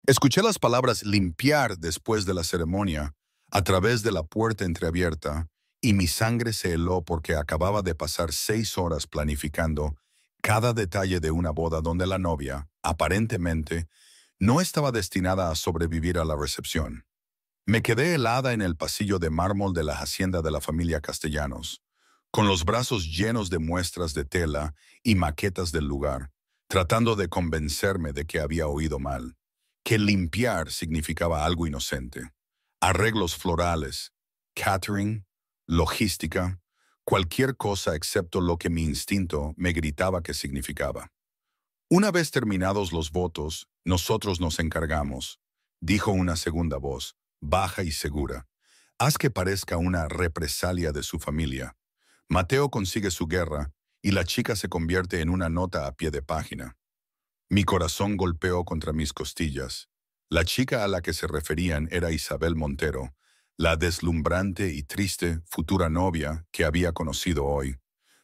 Escuché las palabras limpiar después de la ceremonia, a través de la puerta entreabierta, y mi sangre se heló porque acababa de pasar 6 horas planificando cada detalle de una boda donde la novia, aparentemente, no estaba destinada a sobrevivir a la recepción. Me quedé helada en el pasillo de mármol de la hacienda de la familia Castellanos, con los brazos llenos de muestras de tela y maquetas del lugar, tratando de convencerme de que había oído mal, que limpiar significaba algo inocente. Arreglos florales, catering, logística, cualquier cosa excepto lo que mi instinto me gritaba que significaba. Una vez terminados los votos, nosotros nos encargamos, dijo una segunda voz, baja y segura. Haz que parezca una represalia de su familia. Mateo consigue su guerra y la chica se convierte en una nota a pie de página. Mi corazón golpeó contra mis costillas. La chica a la que se referían era Isabel Montero, la deslumbrante y triste futura novia que había conocido hoy.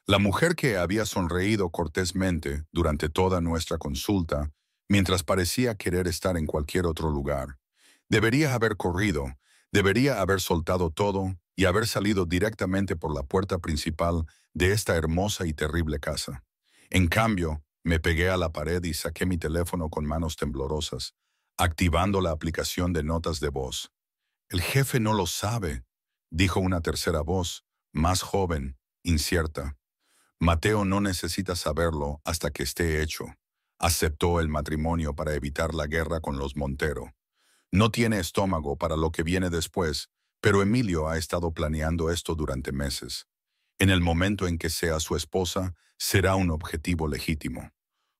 La mujer que había sonreído cortésmente durante toda nuestra consulta, mientras parecía querer estar en cualquier otro lugar. Debería haber corrido, debería haber soltado todo y haber salido directamente por la puerta principal de esta hermosa y terrible casa. En cambio, me pegué a la pared y saqué mi teléfono con manos temblorosas, activando la aplicación de notas de voz. El jefe no lo sabe, dijo una tercera voz, más joven, incierta. Mateo no necesita saberlo hasta que esté hecho. Aceptó el matrimonio para evitar la guerra con los Montero. No tiene estómago para lo que viene después, pero Emilio ha estado planeando esto durante meses. En el momento en que sea su esposa, será un objetivo legítimo.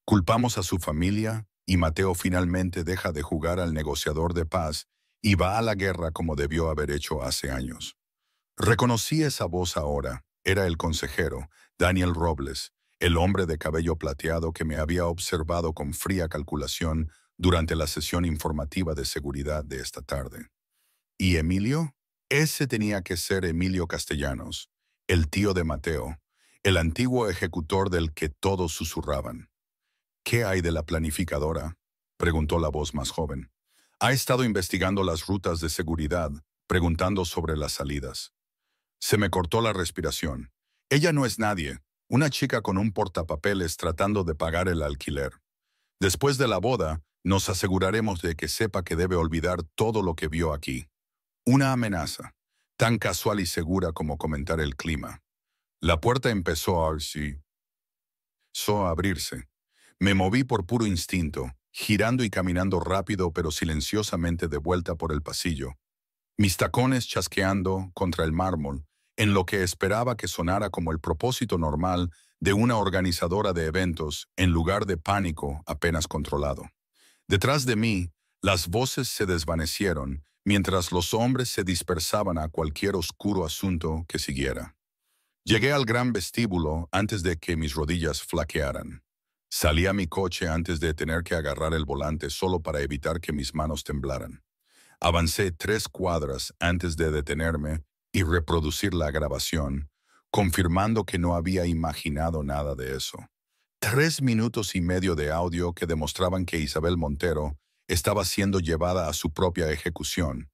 Culpamos a su familia y Mateo finalmente deja de jugar al negociador de paz y va a la guerra como debió haber hecho hace años. Reconocí esa voz ahora. Era el consejero, Daniel Robles, el hombre de cabello plateado que me había observado con fría calculación durante la sesión informativa de seguridad de esta tarde. ¿Y Emilio? Ese tenía que ser Emilio Castellanos, el tío de Mateo, el antiguo ejecutor del que todos susurraban. ¿Qué hay de la planificadora?, preguntó la voz más joven. Ha estado investigando las rutas de seguridad, preguntando sobre las salidas. Se me cortó la respiración. Ella no es nadie, una chica con un portapapeles tratando de pagar el alquiler. Después de la boda, nos aseguraremos de que sepa que debe olvidar todo lo que vio aquí. Una amenaza, tan casual y segura como comentar el clima. La puerta empezó a abrirse. Me moví por puro instinto, girando y caminando rápido pero silenciosamente de vuelta por el pasillo, mis tacones chasqueando contra el mármol, en lo que esperaba que sonara como el propósito normal de una organizadora de eventos en lugar de pánico apenas controlado. Detrás de mí, las voces se desvanecieron mientras los hombres se dispersaban a cualquier oscuro asunto que siguiera. Llegué al gran vestíbulo antes de que mis rodillas flaquearan. Salí a mi coche antes de tener que agarrar el volante solo para evitar que mis manos temblaran. Avancé 3 cuadras antes de detenerme y reproducir la grabación, confirmando que no había imaginado nada de eso. 3 minutos y medio de audio que demostraban que Isabel Montero estaba siendo llevada a su propia ejecución,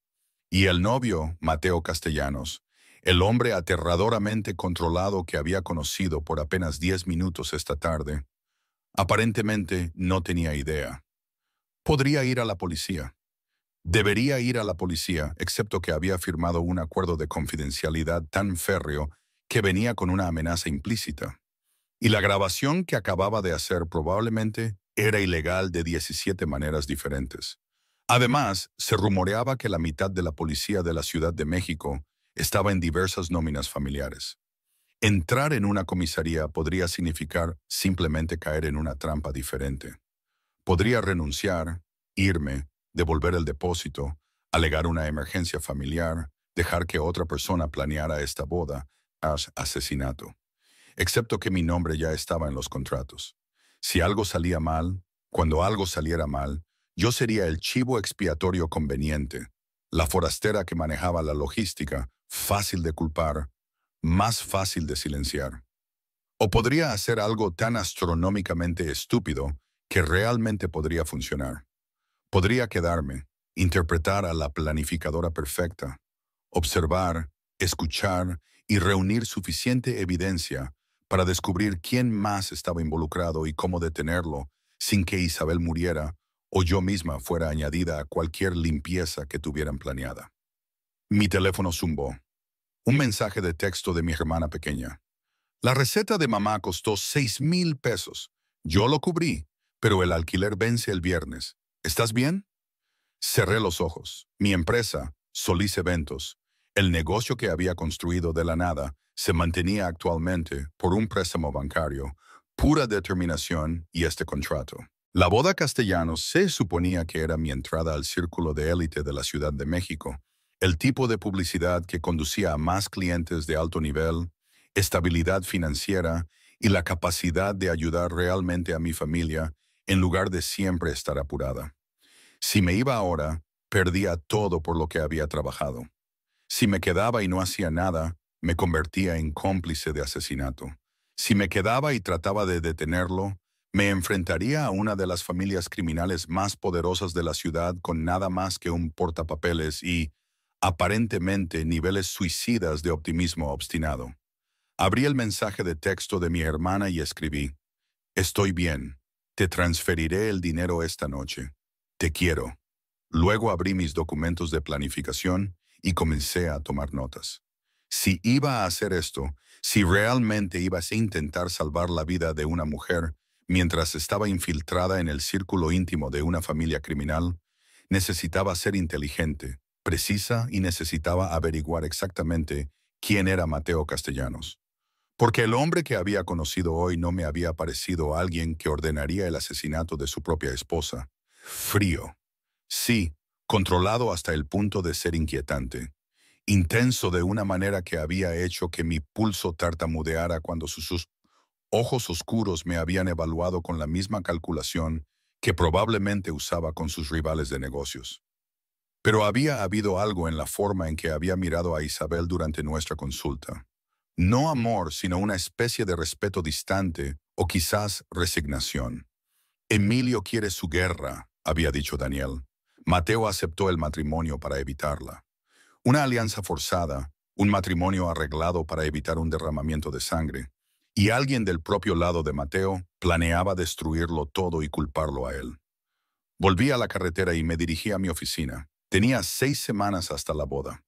y el novio, Mateo Castellanos, el hombre aterradoramente controlado que había conocido por apenas 10 minutos esta tarde, aparentemente no tenía idea. Podría ir a la policía. Debería ir a la policía, excepto que había firmado un acuerdo de confidencialidad tan férreo que venía con una amenaza implícita. Y la grabación que acababa de hacer probablemente era ilegal de 17 maneras diferentes. Además, se rumoreaba que la mitad de la policía de la Ciudad de México estaba en diversas nóminas familiares. Entrar en una comisaría podría significar simplemente caer en una trampa diferente. Podría renunciar, irme, devolver el depósito, alegar una emergencia familiar, dejar que otra persona planeara esta boda, asesinato. Excepto que mi nombre ya estaba en los contratos. Si algo salía mal, cuando algo saliera mal, yo sería el chivo expiatorio conveniente, la forastera que manejaba la logística, fácil de culpar, más fácil de silenciar. O podría hacer algo tan astronómicamente estúpido que realmente podría funcionar. Podría quedarme, interpretar a la planificadora perfecta, observar, escuchar y reunir suficiente evidencia para descubrir quién más estaba involucrado y cómo detenerlo sin que Isabel muriera o yo misma fuera añadida a cualquier limpieza que tuvieran planeada. Mi teléfono zumbó. Un mensaje de texto de mi hermana pequeña. La receta de mamá costó 6,000 pesos. Yo lo cubrí, pero el alquiler vence el viernes. ¿Estás bien? Cerré los ojos. Mi empresa, Solís Eventos, el negocio que había construido de la nada, se mantenía actualmente por un préstamo bancario, pura determinación y este contrato. La boda Castellanos se suponía que era mi entrada al círculo de élite de la Ciudad de México, el tipo de publicidad que conducía a más clientes de alto nivel, estabilidad financiera y la capacidad de ayudar realmente a mi familia en lugar de siempre estar apurada. Si me iba ahora, perdía todo por lo que había trabajado. Si me quedaba y no hacía nada, me convertía en cómplice de asesinato. Si me quedaba y trataba de detenerlo, me enfrentaría a una de las familias criminales más poderosas de la ciudad con nada más que un portapapeles y, aparentemente, niveles suicidas de optimismo obstinado. Abrí el mensaje de texto de mi hermana y escribí: «Estoy bien. Te transferiré el dinero esta noche. Te quiero». Luego abrí mis documentos de planificación y comencé a tomar notas. Si iba a hacer esto, si realmente ibas a intentar salvar la vida de una mujer mientras estaba infiltrada en el círculo íntimo de una familia criminal, necesitaba ser inteligente, precisa y necesitaba averiguar exactamente quién era Mateo Castellanos. Porque el hombre que había conocido hoy no me había parecido alguien que ordenaría el asesinato de su propia esposa. Frío. Sí, controlado hasta el punto de ser inquietante. Intenso de una manera que había hecho que mi pulso tartamudeara cuando sus ojos oscuros me habían evaluado con la misma calculación que probablemente usaba con sus rivales de negocios. Pero había habido algo en la forma en que había mirado a Isabel durante nuestra consulta. No amor, sino una especie de respeto distante o quizás resignación. Emilio quiere su guerra, había dicho Daniel. Mateo aceptó el matrimonio para evitarla. Una alianza forzada, un matrimonio arreglado para evitar un derramamiento de sangre. Y alguien del propio lado de Mateo planeaba destruirlo todo y culparlo a él. Volví a la carretera y me dirigí a mi oficina. Tenía 6 semanas hasta la boda.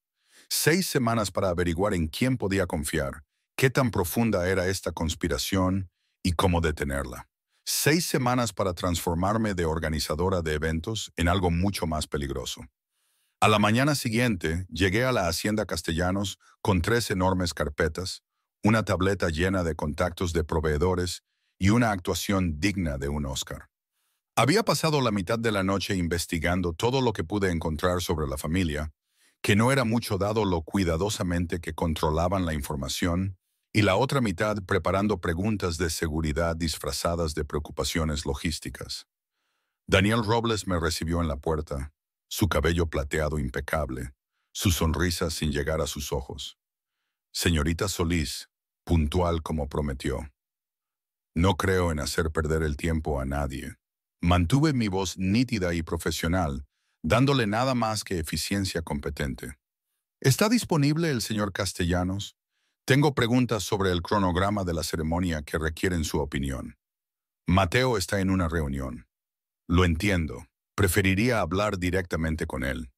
6 semanas para averiguar en quién podía confiar, qué tan profunda era esta conspiración y cómo detenerla. 6 semanas para transformarme de organizadora de eventos en algo mucho más peligroso. A la mañana siguiente, llegué a la Hacienda Castellanos con 3 enormes carpetas, una tableta llena de contactos de proveedores y una actuación digna de un Oscar. Había pasado la mitad de la noche investigando todo lo que pude encontrar sobre la familia, que no era mucho dado lo cuidadosamente que controlaban la información, y la otra mitad preparando preguntas de seguridad disfrazadas de preocupaciones logísticas. Daniel Robles me recibió en la puerta, su cabello plateado impecable, su sonrisa sin llegar a sus ojos. Señorita Solís, puntual como prometió. No creo en hacer perder el tiempo a nadie. Mantuve mi voz nítida y profesional, dándole nada más que eficiencia competente. ¿Está disponible el señor Castellanos? Tengo preguntas sobre el cronograma de la ceremonia que requieren su opinión. Mateo está en una reunión. Lo entiendo. Preferiría hablar directamente con él.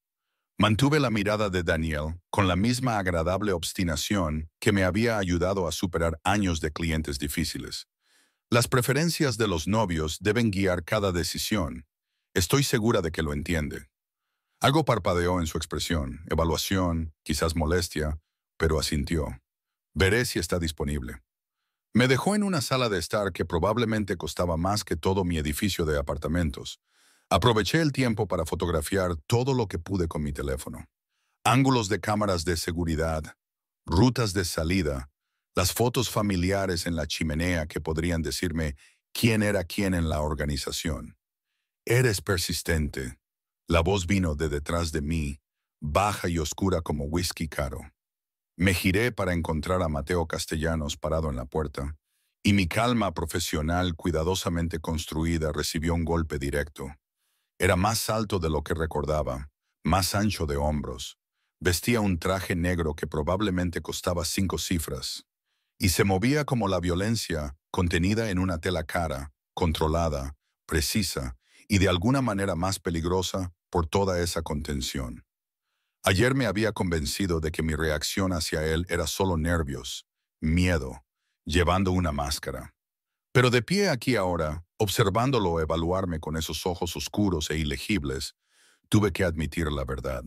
Mantuve la mirada de Daniel con la misma agradable obstinación que me había ayudado a superar años de clientes difíciles. Las preferencias de los novios deben guiar cada decisión. Estoy segura de que lo entiende. Algo parpadeó en su expresión, evaluación, quizás molestia, pero asintió. Veré si está disponible. Me dejó en una sala de estar que probablemente costaba más que todo mi edificio de apartamentos. Aproveché el tiempo para fotografiar todo lo que pude con mi teléfono. Ángulos de cámaras de seguridad, rutas de salida, las fotos familiares en la chimenea que podrían decirme quién era quién en la organización. Eres persistente. La voz vino de detrás de mí, baja y oscura como whisky caro. Me giré para encontrar a Mateo Castellanos parado en la puerta, y mi calma profesional cuidadosamente construida recibió un golpe directo. Era más alto de lo que recordaba, más ancho de hombros. Vestía un traje negro que probablemente costaba 5 cifras. Y se movía como la violencia contenida en una tela cara, controlada, precisa y de alguna manera más peligrosa por toda esa contención. Ayer me había convencido de que mi reacción hacia él era solo nervios, miedo, llevando una máscara. Pero de pie aquí ahora, observándolo evaluarme con esos ojos oscuros e ilegibles, tuve que admitir la verdad.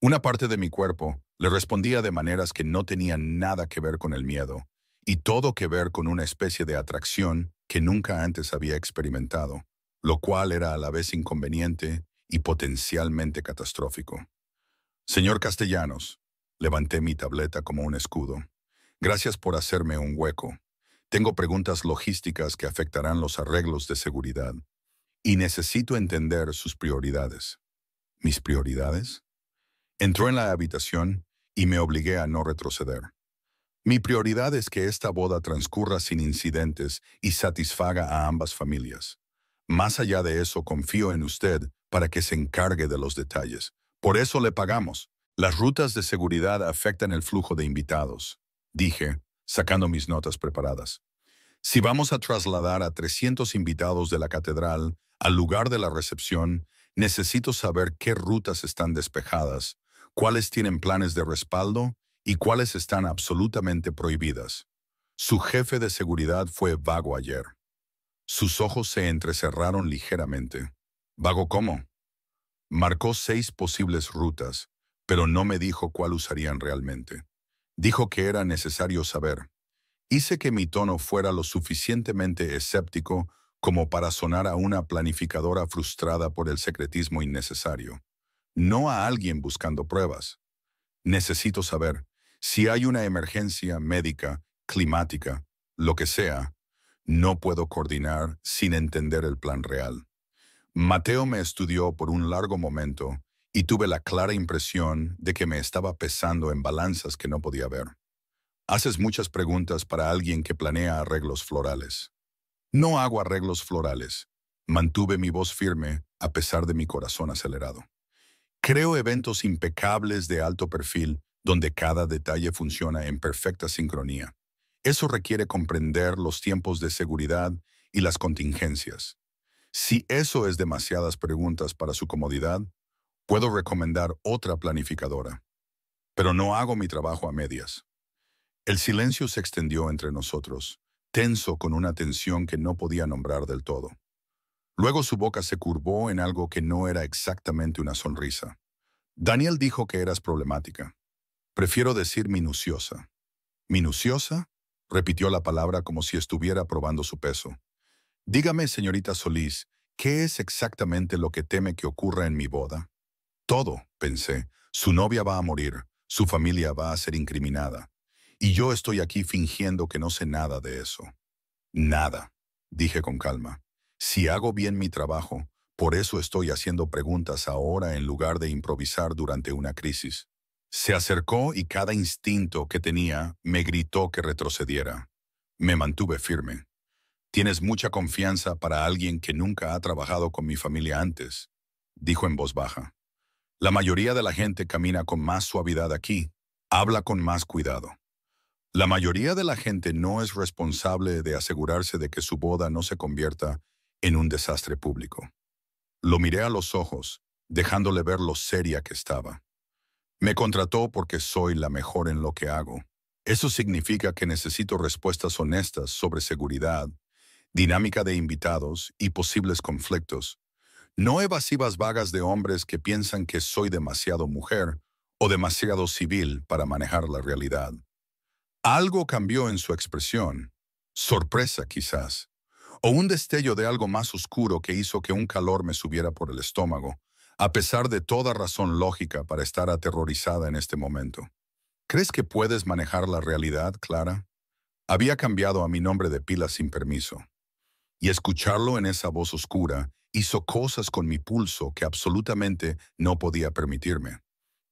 Una parte de mi cuerpo le respondía de maneras que no tenían nada que ver con el miedo, y todo que ver con una especie de atracción que nunca antes había experimentado, lo cual era a la vez inconveniente y potencialmente catastrófico. Señor Castellanos, levanté mi tableta como un escudo. Gracias por hacerme un hueco. Tengo preguntas logísticas que afectarán los arreglos de seguridad, y necesito entender sus prioridades. ¿Mis prioridades? Entró en la habitación y me obligué a no retroceder. Mi prioridad es que esta boda transcurra sin incidentes y satisfaga a ambas familias. Más allá de eso, confío en usted para que se encargue de los detalles. Por eso le pagamos. Las rutas de seguridad afectan el flujo de invitados, dije, sacando mis notas preparadas. Si vamos a trasladar a 300 invitados de la catedral al lugar de la recepción, necesito saber qué rutas están despejadas, cuáles tienen planes de respaldo y cuáles están absolutamente prohibidas. Su jefe de seguridad fue vago ayer. Sus ojos se entrecerraron ligeramente. ¿Vago cómo? Marcó 6 posibles rutas, pero no me dijo cuál usarían realmente. Dijo que era necesario saber. Hice que mi tono fuera lo suficientemente escéptico como para sonar a una planificadora frustrada por el secretismo innecesario. No a alguien buscando pruebas. Necesito saber si hay una emergencia médica, climática, lo que sea. No puedo coordinar sin entender el plan real. Mateo me estudió por un largo momento y tuve la clara impresión de que me estaba pesando en balanzas que no podía ver. Haces muchas preguntas para alguien que planea arreglos florales. No hago arreglos florales. Mantuve mi voz firme a pesar de mi corazón acelerado. Creo eventos impecables de alto perfil donde cada detalle funciona en perfecta sincronía. Eso requiere comprender los tiempos de seguridad y las contingencias. Si eso es demasiadas preguntas para su comodidad, puedo recomendar otra planificadora. Pero no hago mi trabajo a medias. El silencio se extendió entre nosotros, tenso con una tensión que no podía nombrar del todo. Luego su boca se curvó en algo que no era exactamente una sonrisa. Daniel dijo que eras problemática. Prefiero decir minuciosa. ¿Minuciosa? Repitió la palabra como si estuviera probando su peso. Dígame, señorita Solís, ¿qué es exactamente lo que teme que ocurra en mi boda? Todo, pensé. Su novia va a morir, su familia va a ser incriminada. Y yo estoy aquí fingiendo que no sé nada de eso. Nada, dije con calma. Si hago bien mi trabajo, por eso estoy haciendo preguntas ahora en lugar de improvisar durante una crisis. Se acercó y cada instinto que tenía me gritó que retrocediera. Me mantuve firme. Tienes mucha confianza para alguien que nunca ha trabajado con mi familia antes, dijo en voz baja. La mayoría de la gente camina con más suavidad aquí, habla con más cuidado. La mayoría de la gente no es responsable de asegurarse de que su boda no se convierta en un desastre público. Lo miré a los ojos, dejándole ver lo seria que estaba. Me contrató porque soy la mejor en lo que hago. Eso significa que necesito respuestas honestas sobre seguridad, dinámica de invitados y posibles conflictos. No evasivas vagas de hombres que piensan que soy demasiado mujer o demasiado civil para manejar la realidad. Algo cambió en su expresión. Sorpresa, quizás. O un destello de algo más oscuro que hizo que un calor me subiera por el estómago, a pesar de toda razón lógica para estar aterrorizada en este momento. ¿Crees que puedes manejar la realidad, Clara? Había cambiado a mi nombre de pila sin permiso. Y escucharlo en esa voz oscura hizo cosas con mi pulso que absolutamente no podía permitirme.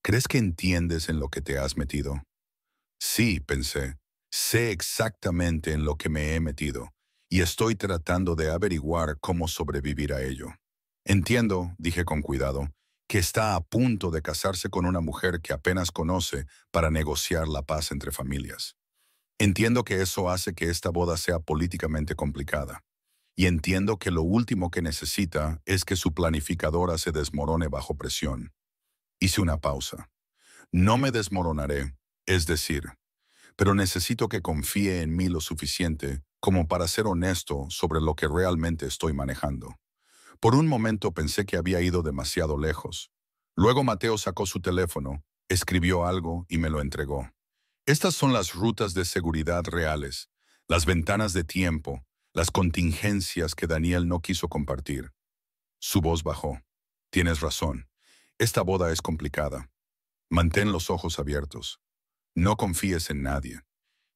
¿Crees que entiendes en lo que te has metido? Sí, pensé. Sé exactamente en lo que me he metido y estoy tratando de averiguar cómo sobrevivir a ello. Entiendo, dije con cuidado, que está a punto de casarse con una mujer que apenas conoce para negociar la paz entre familias. Entiendo que eso hace que esta boda sea políticamente complicada. Y entiendo que lo último que necesita es que su planificadora se desmorone bajo presión. Hice una pausa. No me desmoronaré, es decir, pero necesito que confíe en mí lo suficiente como para ser honesto sobre lo que realmente estoy manejando. Por un momento pensé que había ido demasiado lejos. Luego Mateo sacó su teléfono, escribió algo y me lo entregó. Estas son las rutas de seguridad reales, las ventanas de tiempo, las contingencias que Daniel no quiso compartir. Su voz bajó. Tienes razón. Esta boda es complicada. Mantén los ojos abiertos. No confíes en nadie.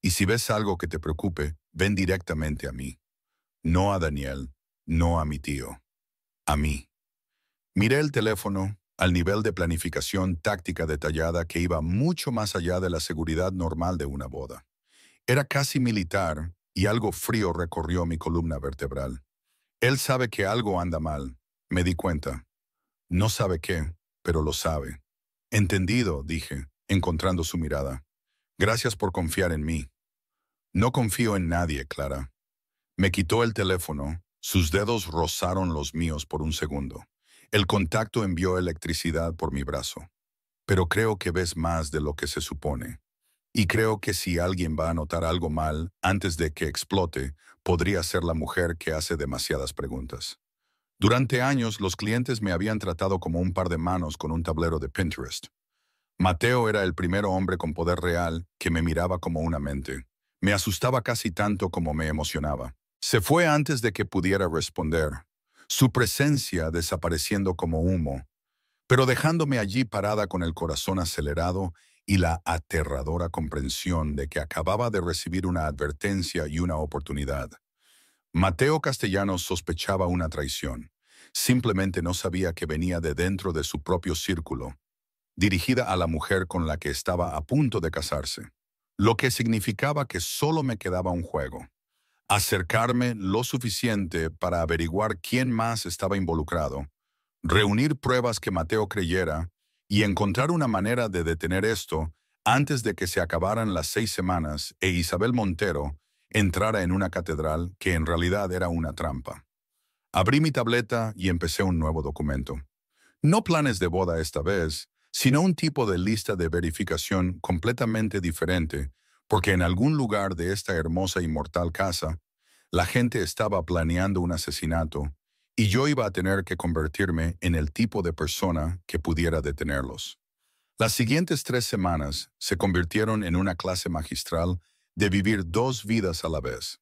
Y si ves algo que te preocupe, ven directamente a mí. No a Daniel, no a mi tío. A mí. Miré el teléfono al nivel de planificación táctica detallada que iba mucho más allá de la seguridad normal de una boda. Era casi militar y algo frío recorrió mi columna vertebral. Él sabe que algo anda mal, me di cuenta. No sabe qué, pero lo sabe. Entendido, dije, encontrando su mirada. Gracias por confiar en mí. No confío en nadie, Clara. Me quitó el teléfono, sus dedos rozaron los míos por un segundo. El contacto envió electricidad por mi brazo. Pero creo que ves más de lo que se supone. Y creo que si alguien va a notar algo mal antes de que explote, podría ser la mujer que hace demasiadas preguntas. Durante años, los clientes me habían tratado como un par de manos con un tablero de Pinterest. Mateo era el primer hombre con poder real que me miraba como una mente. Me asustaba casi tanto como me emocionaba. Se fue antes de que pudiera responder, su presencia desapareciendo como humo, pero dejándome allí parada con el corazón acelerado y la aterradora comprensión de que acababa de recibir una advertencia y una oportunidad. Mateo Castellanos sospechaba una traición. Simplemente no sabía que venía de dentro de su propio círculo, dirigida a la mujer con la que estaba a punto de casarse, lo que significaba que solo me quedaba un juego: acercarme lo suficiente para averiguar quién más estaba involucrado, reunir pruebas que Mateo creyera y encontrar una manera de detener esto antes de que se acabaran las 6 semanas e Isabel Montero entrara en una catedral que en realidad era una trampa. Abrí mi tableta y empecé un nuevo documento. No planes de boda esta vez, sino un tipo de lista de verificación completamente diferente, porque en algún lugar de esta hermosa y mortal casa, la gente estaba planeando un asesinato y yo iba a tener que convertirme en el tipo de persona que pudiera detenerlos. Las siguientes 3 semanas se convirtieron en una clase magistral de vivir dos vidas a la vez.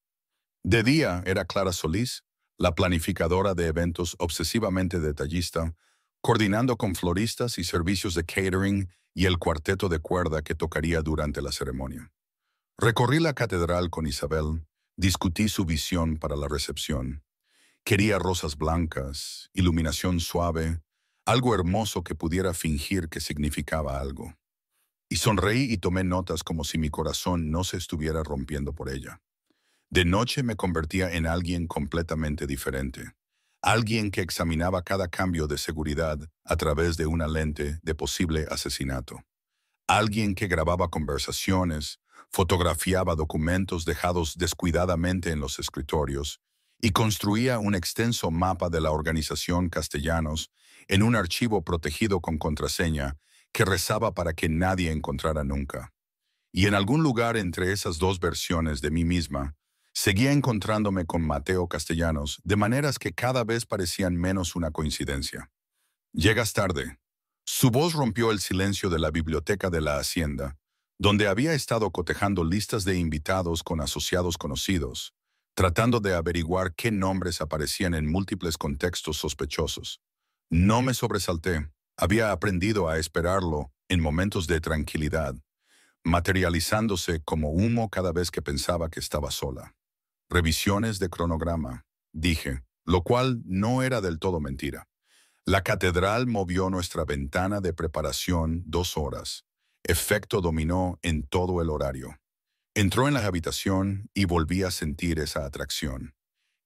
De día era Clara Solís, la planificadora de eventos obsesivamente detallista, coordinando con floristas y servicios de catering y el cuarteto de cuerda que tocaría durante la ceremonia. Recorrí la catedral con Isabel, discutí su visión para la recepción. Quería rosas blancas, iluminación suave, algo hermoso que pudiera fingir que significaba algo. Y sonreí y tomé notas como si mi corazón no se estuviera rompiendo por ella. De noche me convertía en alguien completamente diferente. Alguien que examinaba cada cambio de seguridad a través de una lente de posible asesinato. Alguien que grababa conversaciones, fotografiaba documentos dejados descuidadamente en los escritorios y construía un extenso mapa de la organización Castellanos en un archivo protegido con contraseña que rezaba para que nadie encontrara nunca. Y en algún lugar entre esas dos versiones de mí misma, seguía encontrándome con Mateo Castellanos de maneras que cada vez parecían menos una coincidencia. Llegas tarde. Su voz rompió el silencio de la biblioteca de la hacienda, donde había estado cotejando listas de invitados con asociados conocidos, tratando de averiguar qué nombres aparecían en múltiples contextos sospechosos. No me sobresalté. Había aprendido a esperarlo en momentos de tranquilidad, materializándose como humo cada vez que pensaba que estaba sola. Revisiones de cronograma, dije, lo cual no era del todo mentira. La catedral movió nuestra ventana de preparación 2 horas. Efecto dominó en todo el horario. Entró en la habitación y volví a sentir esa atracción.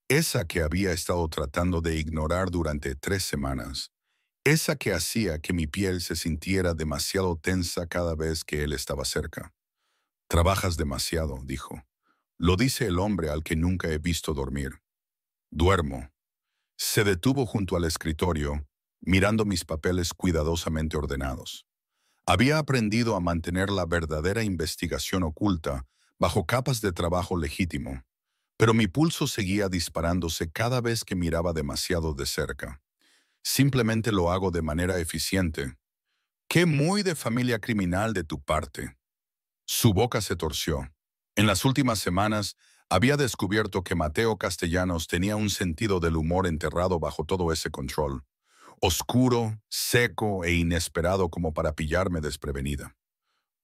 Esa que había estado tratando de ignorar durante 3 semanas. Esa que hacía que mi piel se sintiera demasiado tensa cada vez que él estaba cerca. Trabajas demasiado, dijo. Lo dice el hombre al que nunca he visto dormir. Duermo. Se detuvo junto al escritorio, mirando mis papeles cuidadosamente ordenados. Había aprendido a mantener la verdadera investigación oculta bajo capas de trabajo legítimo, pero mi pulso seguía disparándose cada vez que miraba demasiado de cerca. Simplemente lo hago de manera eficiente. Qué muy de familia criminal de tu parte. Su boca se torció. En las últimas semanas había descubierto que Mateo Castellanos tenía un sentido del humor enterrado bajo todo ese control, oscuro, seco e inesperado como para pillarme desprevenida.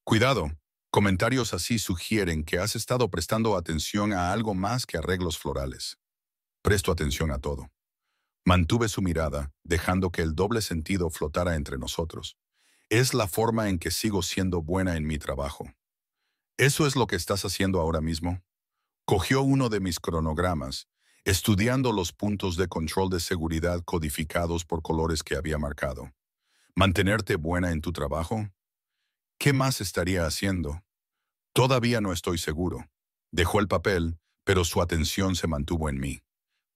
Cuidado, comentarios así sugieren que has estado prestando atención a algo más que arreglos florales. Presto atención a todo. Mantuve su mirada, dejando que el doble sentido flotara entre nosotros. Es la forma en que sigo siendo buena en mi trabajo. ¿Eso es lo que estás haciendo ahora mismo? Cogió uno de mis cronogramas, estudiando los puntos de control de seguridad codificados por colores que había marcado. ¿Mantenerte buena en tu trabajo? ¿Qué más estaría haciendo? Todavía no estoy seguro. Dejó el papel, pero su atención se mantuvo en mí,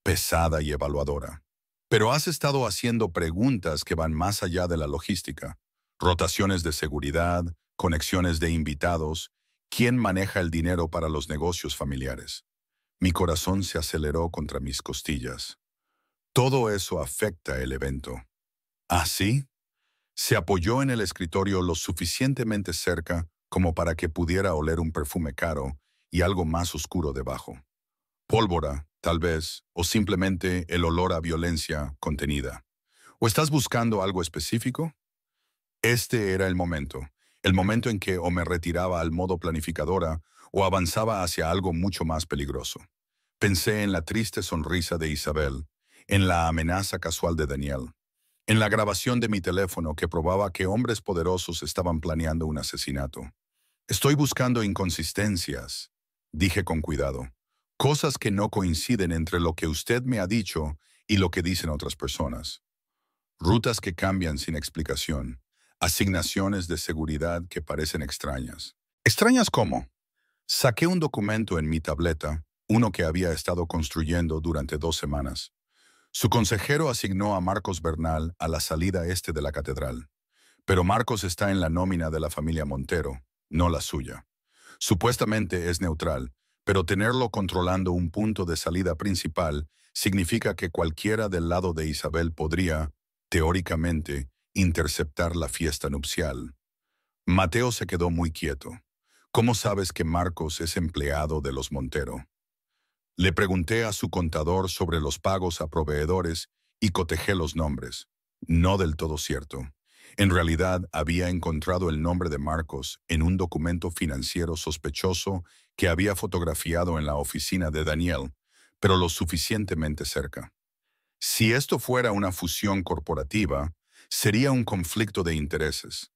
pesada y evaluadora. Pero has estado haciendo preguntas que van más allá de la logística. Rotaciones de seguridad, conexiones de invitados, ¿quién maneja el dinero para los negocios familiares? Mi corazón se aceleró contra mis costillas. Todo eso afecta el evento. ¿Ah, sí? Se apoyó en el escritorio lo suficientemente cerca como para que pudiera oler un perfume caro y algo más oscuro debajo. Pólvora, tal vez, o simplemente el olor a violencia contenida. ¿O estás buscando algo específico? Este era el momento en que o me retiraba al modo planificadora o avanzaba hacia algo mucho más peligroso. Pensé en la triste sonrisa de Isabel, en la amenaza casual de Daniel, en la grabación de mi teléfono que probaba que hombres poderosos estaban planeando un asesinato. Estoy buscando inconsistencias, dije con cuidado, cosas que no coinciden entre lo que usted me ha dicho y lo que dicen otras personas. Rutas que cambian sin explicación, asignaciones de seguridad que parecen extrañas. ¿Extrañas cómo? Saqué un documento en mi tableta, uno que había estado construyendo durante 2 semanas. Su consejero asignó a Marcos Bernal a la salida este de la catedral. Pero Marcos está en la nómina de la familia Montero, no la suya. Supuestamente es neutral, pero tenerlo controlando un punto de salida principal significa que cualquiera del lado de Isabel podría, teóricamente, interceptar la fiesta nupcial. Mateo se quedó muy quieto. ¿Cómo sabes que Marcos es empleado de los Montero? Le pregunté a su contador sobre los pagos a proveedores y cotejé los nombres. No del todo cierto. En realidad, había encontrado el nombre de Marcos en un documento financiero sospechoso que había fotografiado en la oficina de Daniel, pero lo suficientemente cerca. Si esto fuera una fusión corporativa, sería un conflicto de intereses.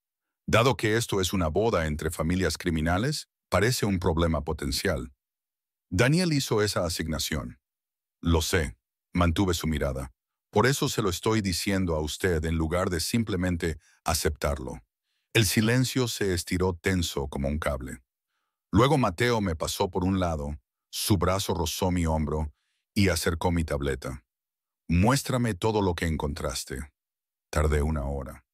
Dado que esto es una boda entre familias criminales, parece un problema potencial. Daniel hizo esa asignación. Lo sé, mantuve su mirada. Por eso se lo estoy diciendo a usted en lugar de simplemente aceptarlo. El silencio se estiró tenso como un cable. Luego Mateo me pasó por un lado, su brazo rozó mi hombro y acercó mi tableta. Muéstrame todo lo que encontraste. Tardé 1 hora.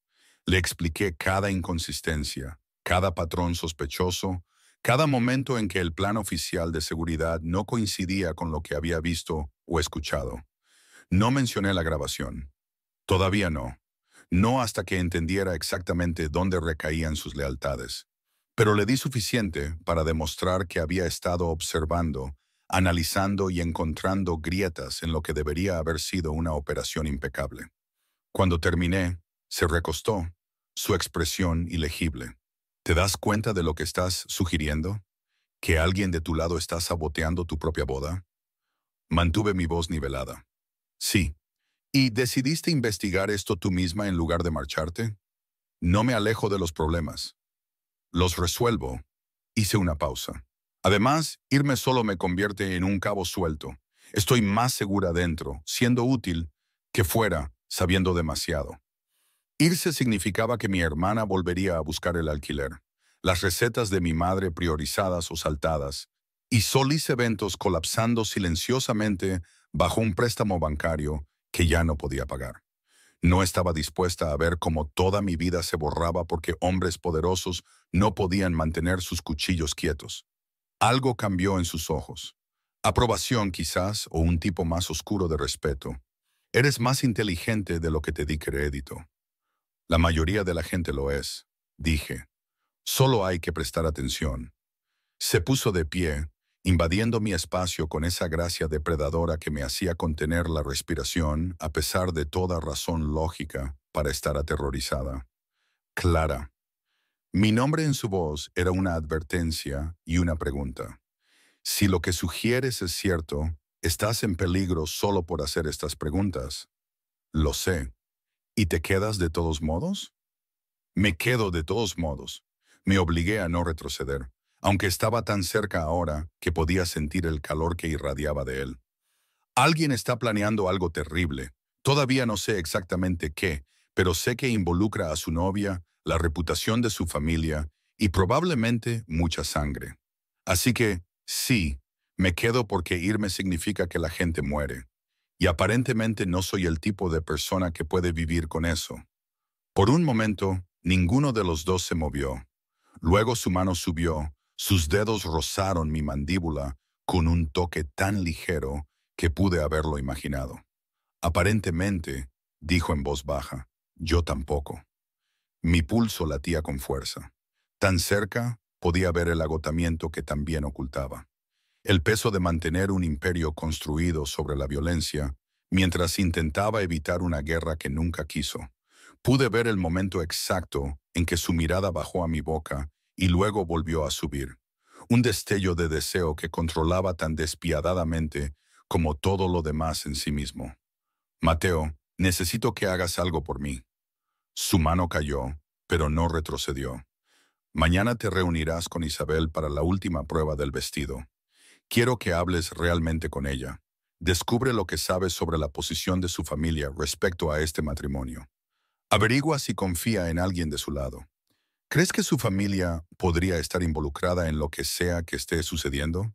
Le expliqué cada inconsistencia, cada patrón sospechoso, cada momento en que el plan oficial de seguridad no coincidía con lo que había visto o escuchado. No mencioné la grabación. Todavía no. No hasta que entendiera exactamente dónde recaían sus lealtades. Pero le di suficiente para demostrar que había estado observando, analizando y encontrando grietas en lo que debería haber sido una operación impecable. Cuando terminé, se recostó, su expresión ilegible. ¿Te das cuenta de lo que estás sugiriendo? ¿Que alguien de tu lado está saboteando tu propia boda? Mantuve mi voz nivelada. Sí. ¿Y decidiste investigar esto tú misma en lugar de marcharte? No me alejo de los problemas. Los resuelvo. Hice una pausa. Además, irme solo me convierte en un cabo suelto, Estoy más segura dentro, siendo útil, que fuera, sabiendo demasiado. Irse significaba que mi hermana volvería a buscar el alquiler, las recetas de mi madre priorizadas o saltadas, y Solís Eventos colapsando silenciosamente bajo un préstamo bancario que ya no podía pagar. No estaba dispuesta a ver cómo toda mi vida se borraba porque hombres poderosos no podían mantener sus cuchillos quietos. Algo cambió en sus ojos. Aprobación quizás o un tipo más oscuro de respeto. Eres más inteligente de lo que te di crédito. La mayoría de la gente lo es, dije. Solo hay que prestar atención. Se puso de pie, invadiendo mi espacio con esa gracia depredadora que me hacía contener la respiración a pesar de toda razón lógica para estar aterrorizada. Clara. Mi nombre en su voz era una advertencia y una pregunta. Si lo que sugieres es cierto, estás en peligro solo por hacer estas preguntas. Lo sé. ¿Y te quedas de todos modos? Me quedo de todos modos. Me obligué a no retroceder, aunque estaba tan cerca ahora que podía sentir el calor que irradiaba de él. Alguien está planeando algo terrible. Todavía no sé exactamente qué, pero sé que involucra a su novia, la reputación de su familia y probablemente mucha sangre. Así que, sí, me quedo porque irme significa que la gente muere. Y aparentemente no soy el tipo de persona que puede vivir con eso. Por un momento, ninguno de los dos se movió. Luego su mano subió, sus dedos rozaron mi mandíbula con un toque tan ligero que pude haberlo imaginado. Aparentemente, dijo en voz baja, yo tampoco. Mi pulso latía con fuerza. Tan cerca, podía ver el agotamiento que también ocultaba. El peso de mantener un imperio construido sobre la violencia, mientras intentaba evitar una guerra que nunca quiso. Pude ver el momento exacto en que su mirada bajó a mi boca y luego volvió a subir. Un destello de deseo que controlaba tan despiadadamente como todo lo demás en sí mismo. Mateo, necesito que hagas algo por mí. Su mano cayó, pero no retrocedió. Mañana te reunirás con Isabel para la última prueba del vestido. Quiero que hables realmente con ella. Descubre lo que sabes sobre la posición de su familia respecto a este matrimonio. Averigua si confía en alguien de su lado. ¿Crees que su familia podría estar involucrada en lo que sea que esté sucediendo?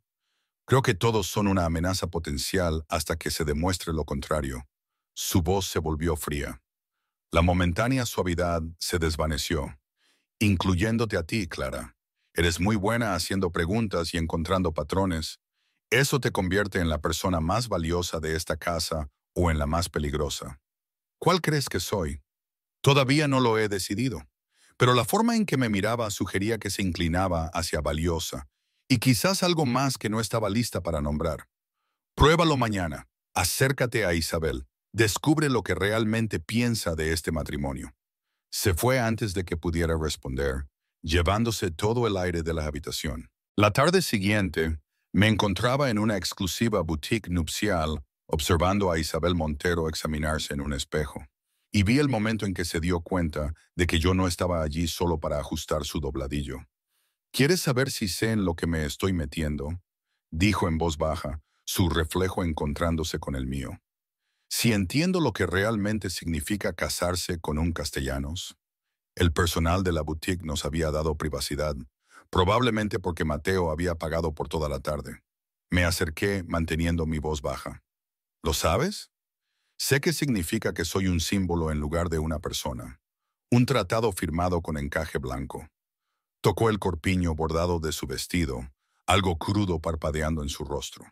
Creo que todos son una amenaza potencial hasta que se demuestre lo contrario. Su voz se volvió fría. La momentánea suavidad se desvaneció, incluyéndote a ti, Clara. Eres muy buena haciendo preguntas y encontrando patrones. Eso te convierte en la persona más valiosa de esta casa o en la más peligrosa. ¿Cuál crees que soy? Todavía no lo he decidido, pero la forma en que me miraba sugería que se inclinaba hacia valiosa, y quizás algo más que no estaba lista para nombrar. Pruébalo mañana. Acércate a Isabel. Descubre lo que realmente piensa de este matrimonio. Se fue antes de que pudiera responder, llevándose todo el aire de la habitación. La tarde siguiente, me encontraba en una exclusiva boutique nupcial, observando a Isabel Montero examinarse en un espejo. Y vi el momento en que se dio cuenta de que yo no estaba allí solo para ajustar su dobladillo. ¿Quieres saber si sé en lo que me estoy metiendo?, dijo en voz baja, su reflejo encontrándose con el mío. Si entiendo lo que realmente significa casarse con un castellanos. El personal de la boutique nos había dado privacidad, probablemente porque Mateo había pagado por toda la tarde. Me acerqué manteniendo mi voz baja. ¿Lo sabes? Sé que significa que soy un símbolo en lugar de una persona. Un tratado firmado con encaje blanco. Tocó el corpiño bordado de su vestido, algo crudo parpadeando en su rostro.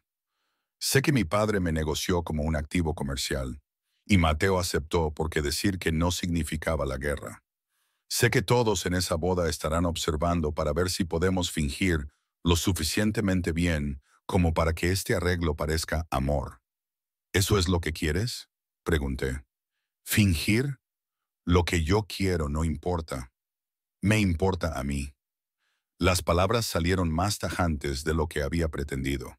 Sé que mi padre me negoció como un activo comercial, y Mateo aceptó porque decir que no significaba la guerra. Sé que todos en esa boda estarán observando para ver si podemos fingir lo suficientemente bien como para que este arreglo parezca amor. ¿Eso es lo que quieres?, pregunté. ¿Fingir? Lo que yo quiero no importa. Me importa a mí. Las palabras salieron más tajantes de lo que había pretendido.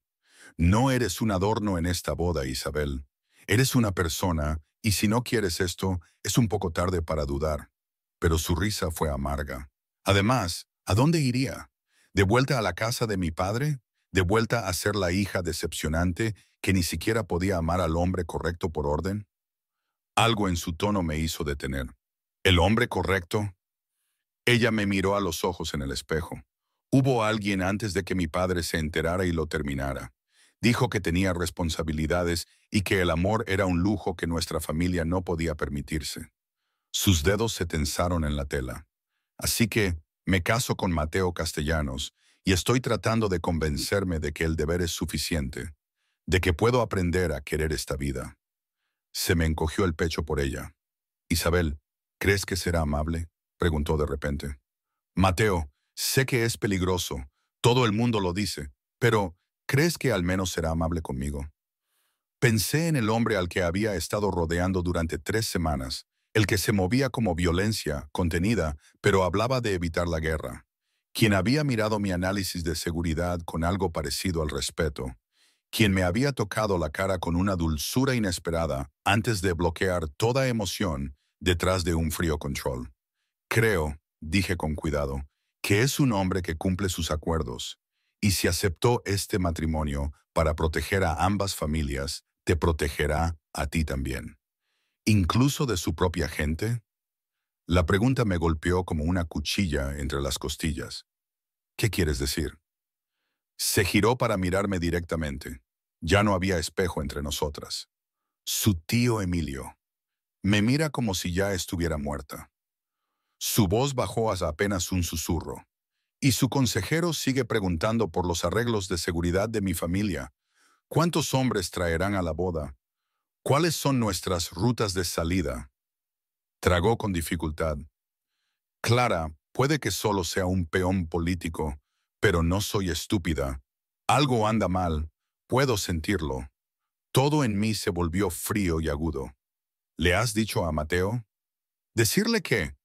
No eres un adorno en esta boda, Isabel. Eres una persona, y si no quieres esto, es un poco tarde para dudar. Pero su risa fue amarga. Además, ¿a dónde iría? ¿De vuelta a la casa de mi padre? ¿De vuelta a ser la hija decepcionante que ni siquiera podía amar al hombre correcto por orden? Algo en su tono me hizo detener. ¿El hombre correcto? Ella me miró a los ojos en el espejo. Hubo alguien antes de que mi padre se enterara y lo terminara. Dijo que tenía responsabilidades y que el amor era un lujo que nuestra familia no podía permitirse. Sus dedos se tensaron en la tela. Así que me caso con Mateo Castellanos y estoy tratando de convencerme de que el deber es suficiente, de que puedo aprender a querer esta vida. Se me encogió el pecho por ella. Isabel, ¿crees que será amable?, preguntó de repente. Mateo, sé que es peligroso, todo el mundo lo dice, pero ¿crees que al menos será amable conmigo? Pensé en el hombre al que había estado rodeando durante 3 semanas, el que se movía como violencia, contenida, pero hablaba de evitar la guerra, quien había mirado mi análisis de seguridad con algo parecido al respeto, quien me había tocado la cara con una dulzura inesperada antes de bloquear toda emoción detrás de un frío control. Creo, dije con cuidado, que es un hombre que cumple sus acuerdos, y si aceptó este matrimonio para proteger a ambas familias, te protegerá a ti también. ¿Incluso de su propia gente? La pregunta me golpeó como una cuchilla entre las costillas. ¿Qué quieres decir? Se giró para mirarme directamente. Ya no había espejo entre nosotras. Su tío Emilio. Me mira como si ya estuviera muerta. Su voz bajó hasta apenas un susurro. Y su consejero sigue preguntando por los arreglos de seguridad de mi familia. ¿Cuántos hombres traerán a la boda? ¿Cuáles son nuestras rutas de salida? Tragó con dificultad. Clara, puede que solo sea un peón político, pero no soy estúpida. Algo anda mal, puedo sentirlo. Todo en mí se volvió frío y agudo. ¿Le has dicho a Mateo? ¿Decirle qué?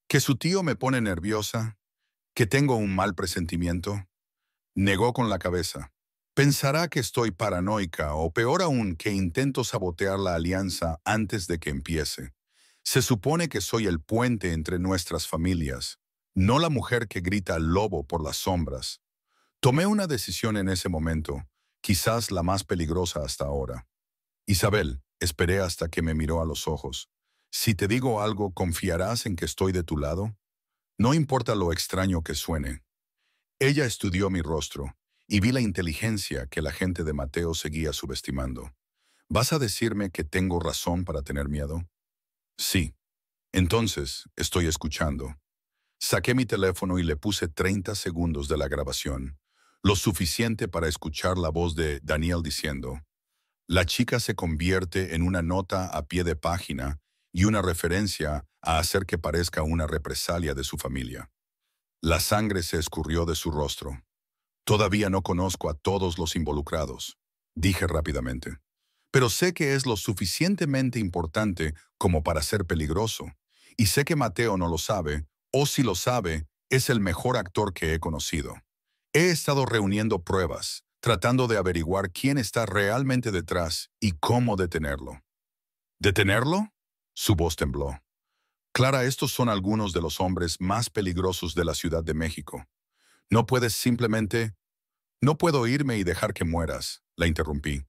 ¿Que su tío me pone nerviosa? ¿Que tengo un mal presentimiento? Negó con la cabeza. Pensará que estoy paranoica o peor aún que intento sabotear la alianza antes de que empiece. Se supone que soy el puente entre nuestras familias, no la mujer que grita lobo por las sombras. Tomé una decisión en ese momento, quizás la más peligrosa hasta ahora. Isabel, esperé hasta que me miró a los ojos. Si te digo algo, ¿confiarás en que estoy de tu lado? No importa lo extraño que suene. Ella estudió mi rostro y vi la inteligencia que la gente de Mateo seguía subestimando. ¿Vas a decirme que tengo razón para tener miedo? Sí. Entonces, estoy escuchando. Saqué mi teléfono y le puse 30 segundos de la grabación, lo suficiente para escuchar la voz de Daniel diciendo: la chica se convierte en una nota a pie de página y una referencia a hacer que parezca una represalia de su familia. La sangre se escurrió de su rostro. Todavía no conozco a todos los involucrados, dije rápidamente. Pero sé que es lo suficientemente importante como para ser peligroso. Y sé que Mateo no lo sabe, o si lo sabe, es el mejor actor que he conocido. He estado reuniendo pruebas, tratando de averiguar quién está realmente detrás y cómo detenerlo. ¿Detenerlo? Su voz tembló. Clara, estos son algunos de los hombres más peligrosos de la Ciudad de México. No puedes simplemente... No puedo irme y dejar que mueras, la interrumpí.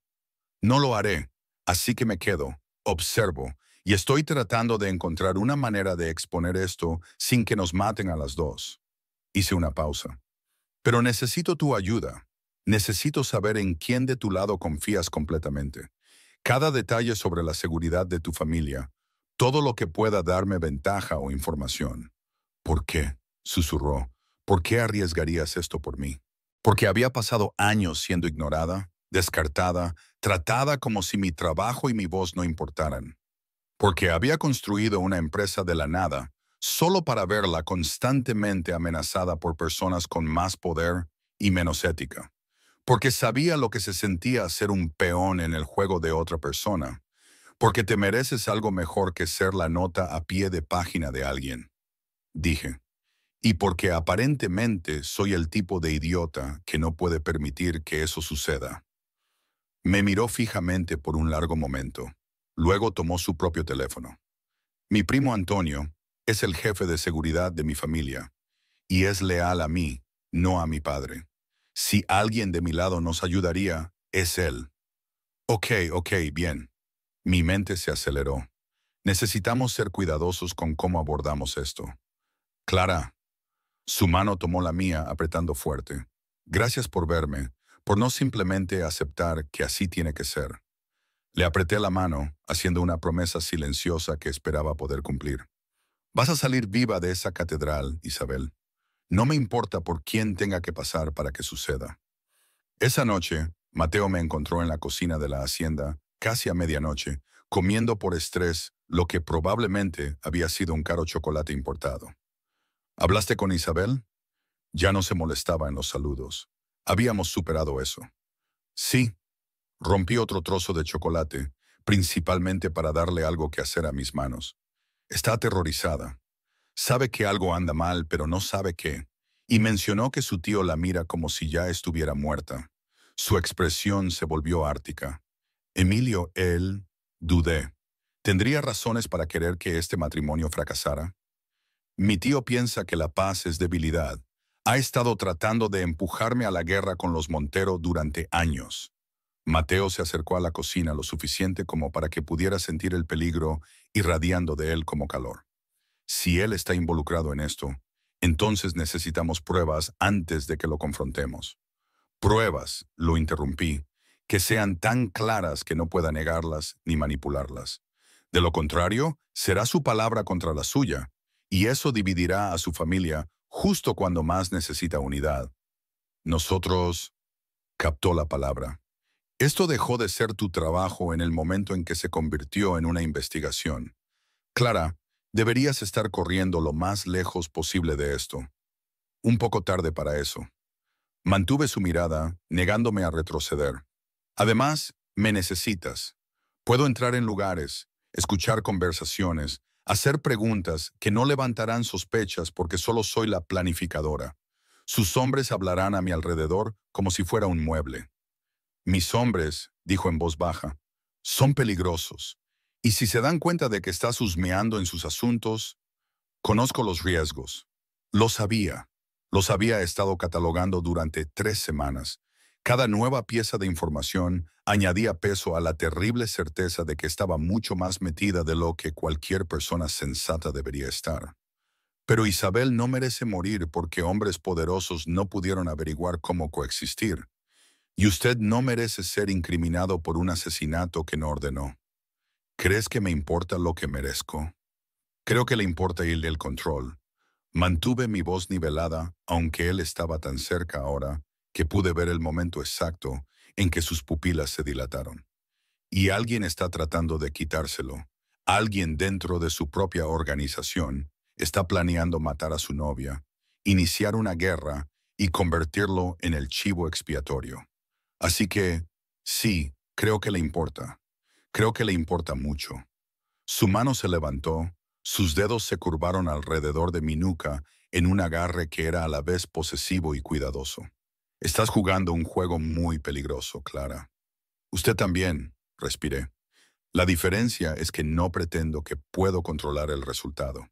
No lo haré, así que me quedo, observo, y estoy tratando de encontrar una manera de exponer esto sin que nos maten a las dos. Hice una pausa. Pero necesito tu ayuda. Necesito saber en quién de tu lado confías completamente. Cada detalle sobre la seguridad de tu familia, todo lo que pueda darme ventaja o información. ¿Por qué?, susurró. ¿Por qué arriesgarías esto por mí? Porque había pasado años siendo ignorada, descartada, tratada como si mi trabajo y mi voz no importaran. Porque había construido una empresa de la nada, solo para verla constantemente amenazada por personas con más poder y menos ética. Porque sabía lo que se sentía ser un peón en el juego de otra persona. Porque te mereces algo mejor que ser la nota a pie de página de alguien, dije. Y porque aparentemente soy el tipo de idiota que no puede permitir que eso suceda. Me miró fijamente por un largo momento. Luego tomó su propio teléfono. Mi primo Antonio es el jefe de seguridad de mi familia y es leal a mí, no a mi padre. Si alguien de mi lado nos ayudaría, es él. Ok, bien. Mi mente se aceleró. Necesitamos ser cuidadosos con cómo abordamos esto. Clara, su mano tomó la mía apretando fuerte. Gracias por verme, por no simplemente aceptar que así tiene que ser. Le apreté la mano, haciendo una promesa silenciosa que esperaba poder cumplir. Vas a salir viva de esa catedral, Isabel. No me importa por quién tenga que pasar para que suceda. Esa noche, Mateo me encontró en la cocina de la hacienda, casi a medianoche, comiendo por estrés lo que probablemente había sido un caro chocolate importado. ¿Hablaste con Isabel? Ya no se molestaba en los saludos. Habíamos superado eso. Sí, rompí otro trozo de chocolate, principalmente para darle algo que hacer a mis manos. Está aterrorizada. Sabe que algo anda mal, pero no sabe qué. Y mencionó que su tío la mira como si ya estuviera muerta. Su expresión se volvió ártica. Emilio, dudé. ¿Tendría razones para querer que este matrimonio fracasara? Mi tío piensa que la paz es debilidad. Ha estado tratando de empujarme a la guerra con los Montero durante años. Mateo se acercó a la cocina lo suficiente como para que pudiera sentir el peligro irradiando de él como calor. Si él está involucrado en esto, entonces necesitamos pruebas antes de que lo confrontemos. Pruebas, lo interrumpí, que sean tan claras que no pueda negarlas ni manipularlas. De lo contrario, será su palabra contra la suya, y eso dividirá a su familia justo cuando más necesita unidad. Nosotros, captó la palabra. Esto dejó de ser tu trabajo en el momento en que se convirtió en una investigación. Clara, deberías estar corriendo lo más lejos posible de esto. Un poco tarde para eso. Mantuve su mirada, negándome a retroceder. Además, me necesitas. Puedo entrar en lugares, escuchar conversaciones, hacer preguntas que no levantarán sospechas porque solo soy la planificadora. Sus hombres hablarán a mi alrededor como si fuera un mueble. Mis hombres, dijo en voz baja, son peligrosos. Y si se dan cuenta de que estás husmeando en sus asuntos, conozco los riesgos. Lo sabía. Los había estado catalogando durante 3 semanas. Cada nueva pieza de información añadía peso a la terrible certeza de que estaba mucho más metida de lo que cualquier persona sensata debería estar. Pero Isabel no merece morir porque hombres poderosos no pudieron averiguar cómo coexistir. Y usted no merece ser incriminado por un asesinato que no ordenó. ¿Crees que me importa lo que merezco? Creo que le importa irle el control. Mantuve mi voz nivelada, aunque él estaba tan cerca ahora que pude ver el momento exacto en que sus pupilas se dilataron. Y alguien está tratando de quitárselo. Alguien dentro de su propia organización está planeando matar a su novia, iniciar una guerra y convertirlo en el chivo expiatorio. Así que, sí, creo que le importa. Creo que le importa mucho. Su mano se levantó, sus dedos se curvaron alrededor de mi nuca en un agarre que era a la vez posesivo y cuidadoso. Estás jugando un juego muy peligroso, Clara. Usted también, respiré. La diferencia es que no pretendo que puedo controlar el resultado.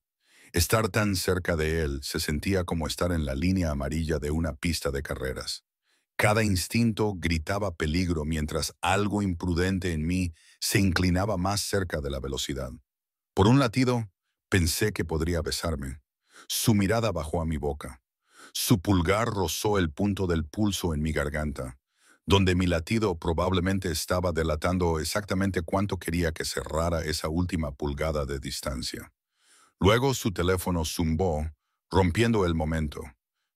Estar tan cerca de él se sentía como estar en la línea amarilla de una pista de carreras. Cada instinto gritaba peligro mientras algo imprudente en mí se inclinaba más cerca de la velocidad. Por un latido, pensé que podría besarme. Su mirada bajó a mi boca. Su pulgar rozó el punto del pulso en mi garganta, donde mi latido probablemente estaba delatando exactamente cuánto quería que cerrara esa última pulgada de distancia. Luego su teléfono zumbó, rompiendo el momento.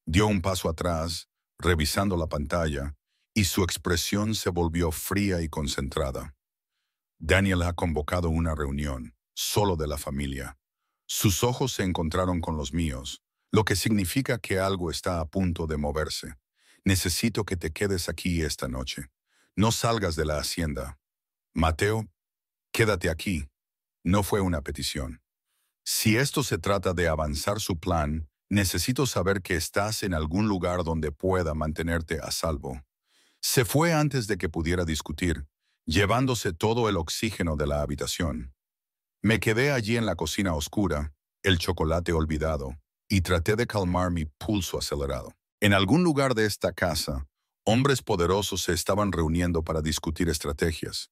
Dio un paso atrás, revisando la pantalla, y su expresión se volvió fría y concentrada. Daniel ha convocado una reunión, solo de la familia. Sus ojos se encontraron con los míos, lo que significa que algo está a punto de moverse. Necesito que te quedes aquí esta noche. No salgas de la hacienda. Mateo, quédate aquí. No fue una petición. Si esto se trata de avanzar su plan, necesito saber que estás en algún lugar donde pueda mantenerte a salvo. Se fue antes de que pudiera discutir, llevándose todo el oxígeno de la habitación. Me quedé allí en la cocina oscura, el chocolate olvidado, y traté de calmar mi pulso acelerado. En algún lugar de esta casa, Hombres poderosos se estaban reuniendo para discutir estrategias,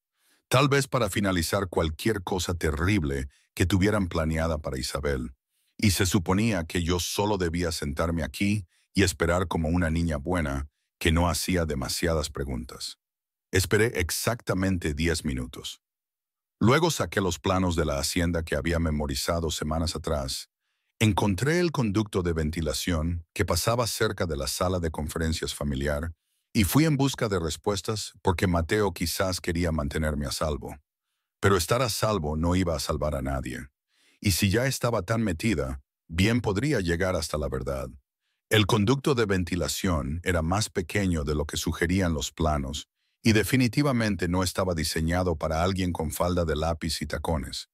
tal vez para finalizar cualquier cosa terrible que tuvieran planeada para Isabel. Y se suponía que yo solo debía sentarme aquí y esperar como una niña buena que no hacía demasiadas preguntas. Esperé exactamente 10 minutos. Luego saqué los planos de la hacienda que había memorizado semanas atrás. Encontré el conducto de ventilación que pasaba cerca de la sala de conferencias familiar y fui en busca de respuestas porque Mateo quizás quería mantenerme a salvo. Pero estar a salvo no iba a salvar a nadie. Y si ya estaba tan metida, bien podría llegar hasta la verdad. El conducto de ventilación era más pequeño de lo que sugerían los planos y definitivamente no estaba diseñado para alguien con falda de lápiz y tacones.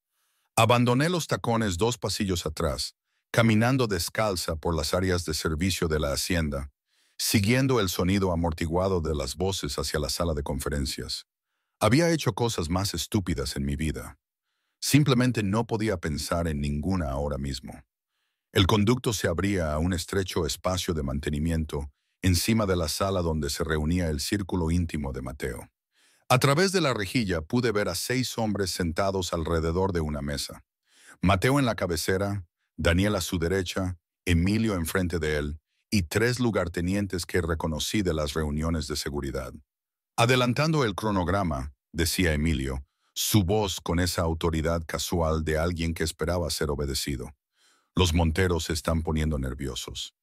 Abandoné los tacones 2 pasillos atrás, caminando descalza por las áreas de servicio de la hacienda, siguiendo el sonido amortiguado de las voces hacia la sala de conferencias. Había hecho cosas más estúpidas en mi vida. Simplemente no podía pensar en ninguna ahora mismo. El conducto se abría a un estrecho espacio de mantenimiento encima de la sala donde se reunía el círculo íntimo de Mateo. A través de la rejilla pude ver a 6 hombres sentados alrededor de una mesa. Mateo en la cabecera, Daniel a su derecha, Emilio enfrente de él y 3 lugartenientes que reconocí de las reuniones de seguridad. Adelantando el cronograma, decía Emilio, su voz con esa autoridad casual de alguien que esperaba ser obedecido. Los monteros se están poniendo nerviosos.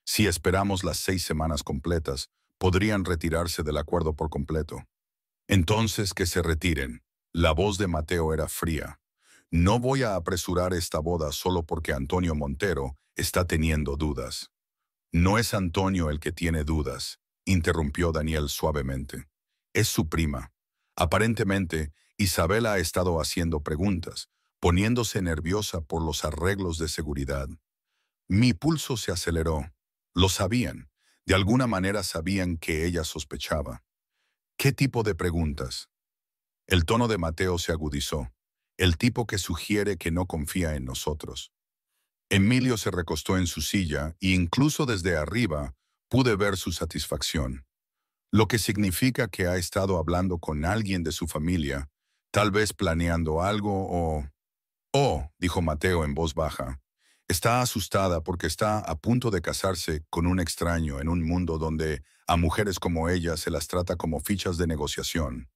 Si esperamos las 6 semanas completas, podrían retirarse del acuerdo por completo. Entonces que se retiren. La voz de Mateo era fría. No voy a apresurar esta boda solo porque Antonio Montero está teniendo dudas. No es Antonio el que tiene dudas, interrumpió Daniel suavemente. Es su prima. Aparentemente, Isabel ha estado haciendo preguntas, poniéndose nerviosa por los arreglos de seguridad. Mi pulso se aceleró. Lo sabían. De alguna manera sabían que ella sospechaba. ¿Qué tipo de preguntas? El tono de Mateo se agudizó. El tipo que sugiere que no confía en nosotros. Emilio se recostó en su silla y incluso desde arriba pude ver su satisfacción. Lo que significa que ha estado hablando con alguien de su familia, tal vez planeando algo o... Oh, dijo Mateo en voz baja. Está asustada porque está a punto de casarse con un extraño en un mundo donde a mujeres como ella se las trata como fichas de negociación.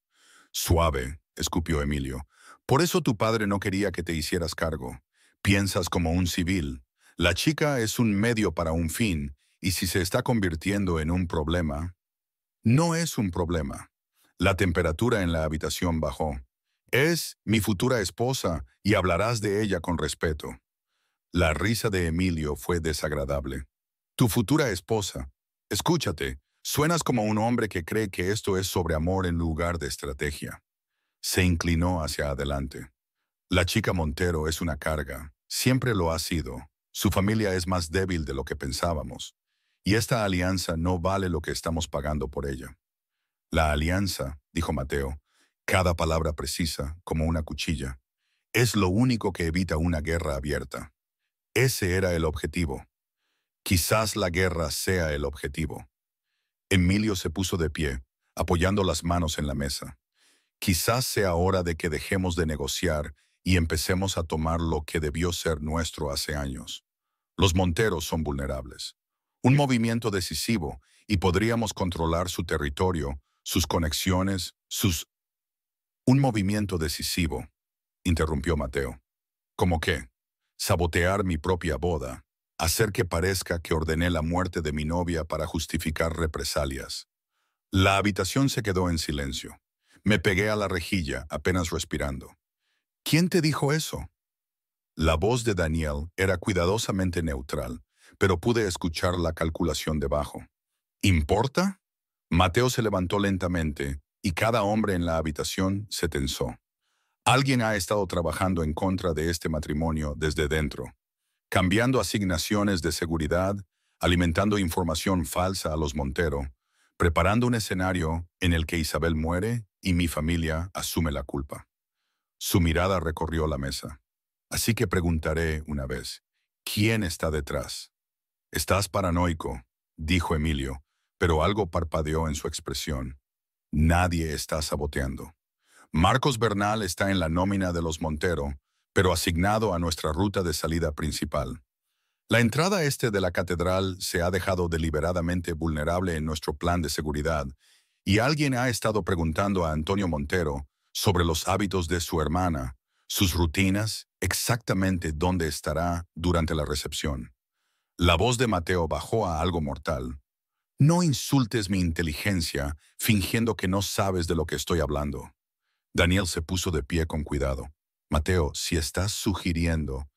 Suave, escupió Emilio. Por eso tu padre no quería que te hicieras cargo. Piensas como un civil. La chica es un medio para un fin, y si se está convirtiendo en un problema... No es un problema. La temperatura en la habitación bajó. Es mi futura esposa y hablarás de ella con respeto. La risa de Emilio fue desagradable. Tu futura esposa. Escúchate, suenas como un hombre que cree que esto es sobre amor en lugar de estrategia. Se inclinó hacia adelante. La chica Montero es una carga. Siempre lo ha sido. Su familia es más débil de lo que pensábamos. Y esta alianza no vale lo que estamos pagando por ella. La alianza, dijo Mateo, cada palabra precisa, como una cuchilla, es lo único que evita una guerra abierta. Ese era el objetivo. Quizás la guerra sea el objetivo. Emilio se puso de pie, apoyando las manos en la mesa. Quizás sea hora de que dejemos de negociar y empecemos a tomar lo que debió ser nuestro hace años. Los monteros son vulnerables. Un movimiento decisivo y podríamos controlar su territorio, sus conexiones, sus... Un movimiento decisivo, interrumpió Mateo. ¿Cómo qué? Sabotear mi propia boda, hacer que parezca que ordené la muerte de mi novia para justificar represalias. La habitación se quedó en silencio. Me pegué a la rejilla, apenas respirando. ¿Quién te dijo eso? La voz de Daniel era cuidadosamente neutral, pero pude escuchar la calculación debajo. ¿Importa? Mateo se levantó lentamente y cada hombre en la habitación se tensó. Alguien ha estado trabajando en contra de este matrimonio desde dentro, cambiando asignaciones de seguridad, alimentando información falsa a los Montero, preparando un escenario en el que Isabel muere y mi familia asume la culpa. Su mirada recorrió la mesa. Así que preguntaré una vez, ¿quién está detrás? Estás paranoico, dijo Emilio, pero algo parpadeó en su expresión. Nadie está saboteando. Marcos Bernal está en la nómina de los Montero, pero asignado a nuestra ruta de salida principal. La entrada este de la catedral se ha dejado deliberadamente vulnerable en nuestro plan de seguridad, y alguien ha estado preguntando a Antonio Montero sobre los hábitos de su hermana, sus rutinas, exactamente dónde estará durante la recepción. La voz de Mateo bajó a algo mortal. No insultes mi inteligencia fingiendo que no sabes de lo que estoy hablando. Daniel se puso de pie con cuidado. Mateo, si estás sugiriendo,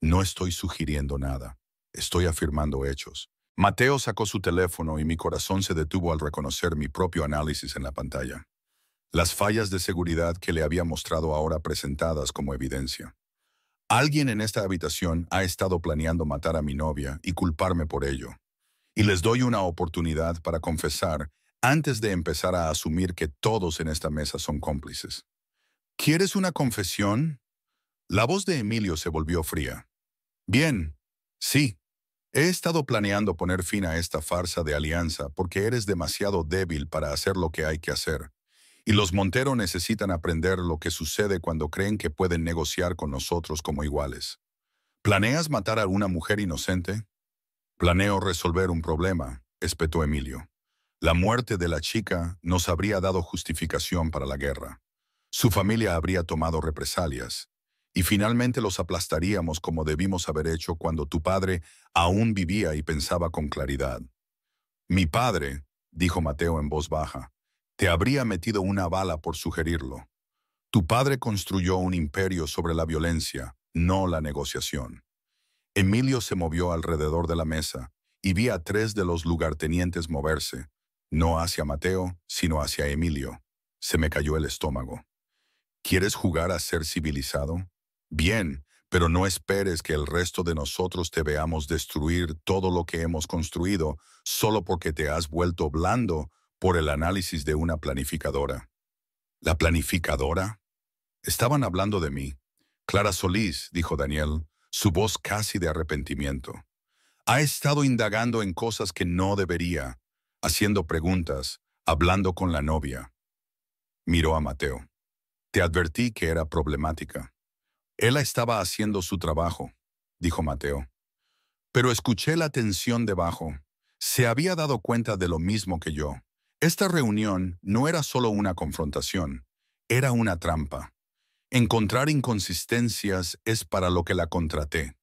no estoy sugiriendo nada. Estoy afirmando hechos. Mateo sacó su teléfono y mi corazón se detuvo al reconocer mi propio análisis en la pantalla. Las fallas de seguridad que le había mostrado ahora presentadas como evidencia. Alguien en esta habitación ha estado planeando matar a mi novia y culparme por ello. Y les doy una oportunidad para confesar antes de empezar a asumir que todos en esta mesa son cómplices. ¿Quieres una confesión? La voz de Emilio se volvió fría. Bien, sí. He estado planeando poner fin a esta farsa de alianza porque eres demasiado débil para hacer lo que hay que hacer. Y los Montero necesitan aprender lo que sucede cuando creen que pueden negociar con nosotros como iguales. ¿Planeas matar a una mujer inocente? Planeo resolver un problema, espetó Emilio. La muerte de la chica nos habría dado justificación para la guerra. Su familia habría tomado represalias. Y finalmente los aplastaríamos como debimos haber hecho cuando tu padre aún vivía y pensaba con claridad. Mi padre, dijo Mateo en voz baja, te habría metido una bala por sugerirlo. Tu padre construyó un imperio sobre la violencia, no la negociación. Emilio se movió alrededor de la mesa y vi a 3 de los lugartenientes moverse, no hacia Mateo, sino hacia Emilio. Se me cayó el estómago. ¿Quieres jugar a ser civilizado? Bien, pero no esperes que el resto de nosotros te veamos destruir todo lo que hemos construido solo porque te has vuelto blando por el análisis de una planificadora. ¿La planificadora? Estaban hablando de mí. Clara Solís, dijo Daniel, su voz casi de arrepentimiento. Ha estado indagando en cosas que no debería, haciendo preguntas, hablando con la novia. Miró a Mateo. Te advertí que era problemática. Él estaba haciendo su trabajo, dijo Mateo. Pero escuché la tensión debajo. Se había dado cuenta de lo mismo que yo. Esta reunión no era solo una confrontación, era una trampa. Encontrar inconsistencias es para lo que la contraté.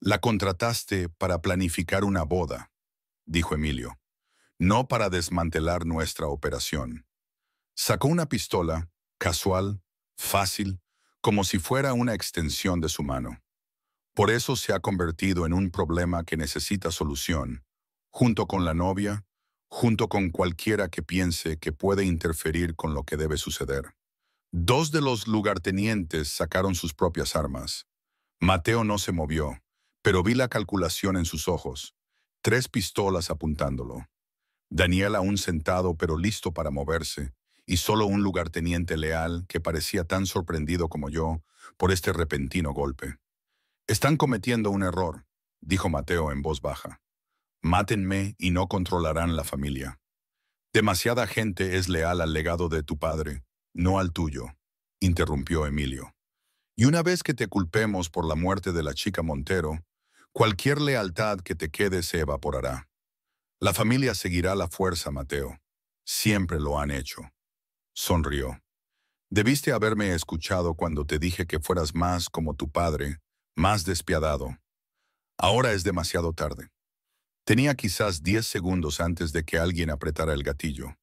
La contrataste para planificar una boda, dijo Emilio, no para desmantelar nuestra operación. Sacó una pistola, casual, fácil, como si fuera una extensión de su mano. Por eso se ha convertido en un problema que necesita solución, junto con la novia, junto con cualquiera que piense que puede interferir con lo que debe suceder. 2 de los lugartenientes sacaron sus propias armas. Mateo no se movió, pero vi la calculación en sus ojos. 3 pistolas apuntándolo. Daniel aún sentado pero listo para moverse, y solo un lugarteniente leal que parecía tan sorprendido como yo por este repentino golpe. Están cometiendo un error, dijo Mateo en voz baja. Mátenme y no controlarán la familia. Demasiada gente es leal al legado de tu padre, no al tuyo, interrumpió Emilio. Y una vez que te culpemos por la muerte de la chica Montero, cualquier lealtad que te quede se evaporará. La familia seguirá la fuerza, Mateo. Siempre lo han hecho. Sonrió. Debiste haberme escuchado cuando te dije que fueras más como tu padre, más despiadado. Ahora es demasiado tarde. Tenía quizás 10 segundos antes de que alguien apretara el gatillo.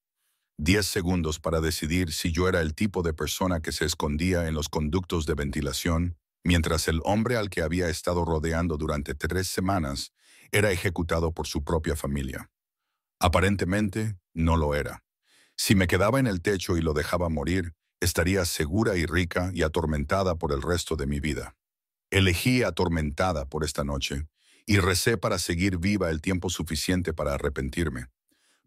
10 segundos para decidir si yo era el tipo de persona que se escondía en los conductos de ventilación, mientras el hombre al que había estado rodeando durante 3 semanas era ejecutado por su propia familia. Aparentemente, no lo era. Si me quedaba en el techo y lo dejaba morir, estaría segura y rica y atormentada por el resto de mi vida. Elegí atormentada por esta noche y recé para seguir viva el tiempo suficiente para arrepentirme.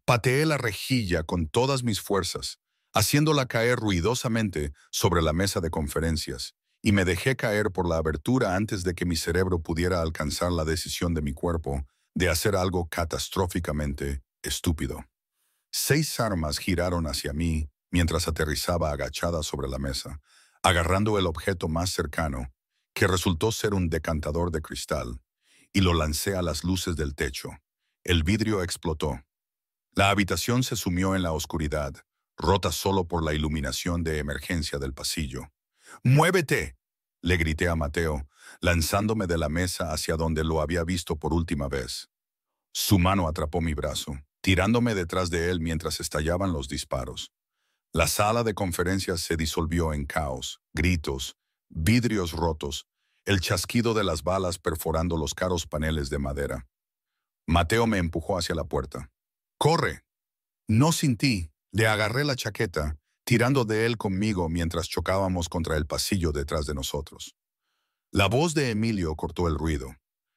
Pateé la rejilla con todas mis fuerzas, haciéndola caer ruidosamente sobre la mesa de conferencias, y me dejé caer por la abertura antes de que mi cerebro pudiera alcanzar la decisión de mi cuerpo de hacer algo catastróficamente Estúpido. 6 armas giraron hacia mí mientras aterrizaba agachada sobre la mesa, agarrando el objeto más cercano, que resultó ser un decantador de cristal, y lo lancé a las luces del techo. El vidrio explotó. La habitación se sumió en la oscuridad, rota solo por la iluminación de emergencia del pasillo. ¡Muévete!, le grité a Mateo, lanzándome de la mesa hacia donde lo había visto por última vez. Su mano atrapó mi brazo, tirándome detrás de él mientras estallaban los disparos. La sala de conferencias se disolvió en caos, gritos, vidrios rotos, el chasquido de las balas perforando los caros paneles de madera. Mateo me empujó hacia la puerta. ¡Corre! No sin ti. Le agarré la chaqueta, tirando de él conmigo mientras chocábamos contra el pasillo detrás de nosotros. La voz de Emilio cortó el ruido.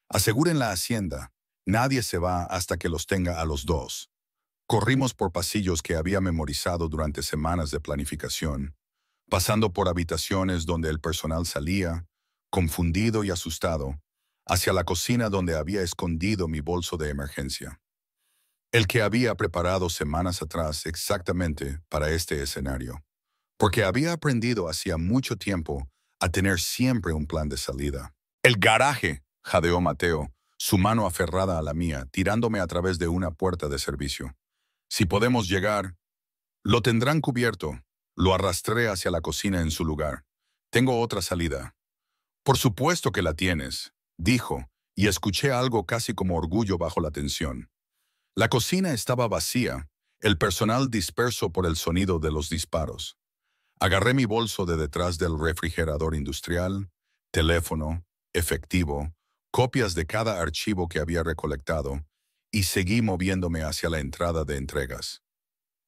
Aseguren la hacienda. Nadie se va hasta que los tenga a los dos. Corrimos por pasillos que había memorizado durante semanas de planificación, pasando por habitaciones donde el personal salía, confundido y asustado, hacia la cocina donde había escondido mi bolso de emergencia. El que había preparado semanas atrás exactamente para este escenario, porque había aprendido hacía mucho tiempo a tener siempre un plan de salida. «El garaje», jadeó Mateo, su mano aferrada a la mía, tirándome a través de una puerta de servicio. «Si podemos llegar, lo tendrán cubierto». Lo arrastré hacia la cocina en su lugar. «Tengo otra salida». «Por supuesto que la tienes», dijo, y escuché algo casi como orgullo bajo la tensión. La cocina estaba vacía, el personal disperso por el sonido de los disparos. Agarré mi bolso de detrás del refrigerador industrial, teléfono, efectivo, copias de cada archivo que había recolectado, y seguí moviéndome hacia la entrada de entregas.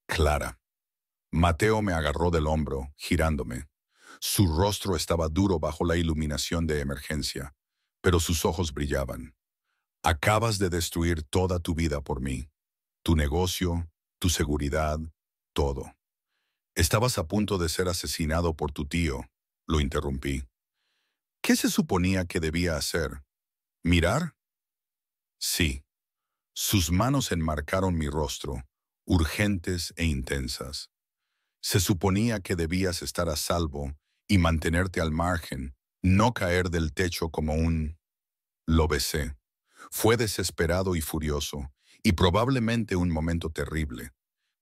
Clara. Mateo me agarró del hombro, girándome. Su rostro estaba duro bajo la iluminación de emergencia, pero sus ojos brillaban. «Acabas de destruir toda tu vida por mí. Tu negocio, tu seguridad, todo. Estabas a punto de ser asesinado por tu tío», lo interrumpí. «¿Qué se suponía que debía hacer? ¿Mirar?» Sí. Sus manos enmarcaron mi rostro, urgentes e intensas. «Se suponía que debías estar a salvo y mantenerte al margen, no caer del techo como un...». Lo besé. Fue desesperado y furioso, y probablemente un momento terrible,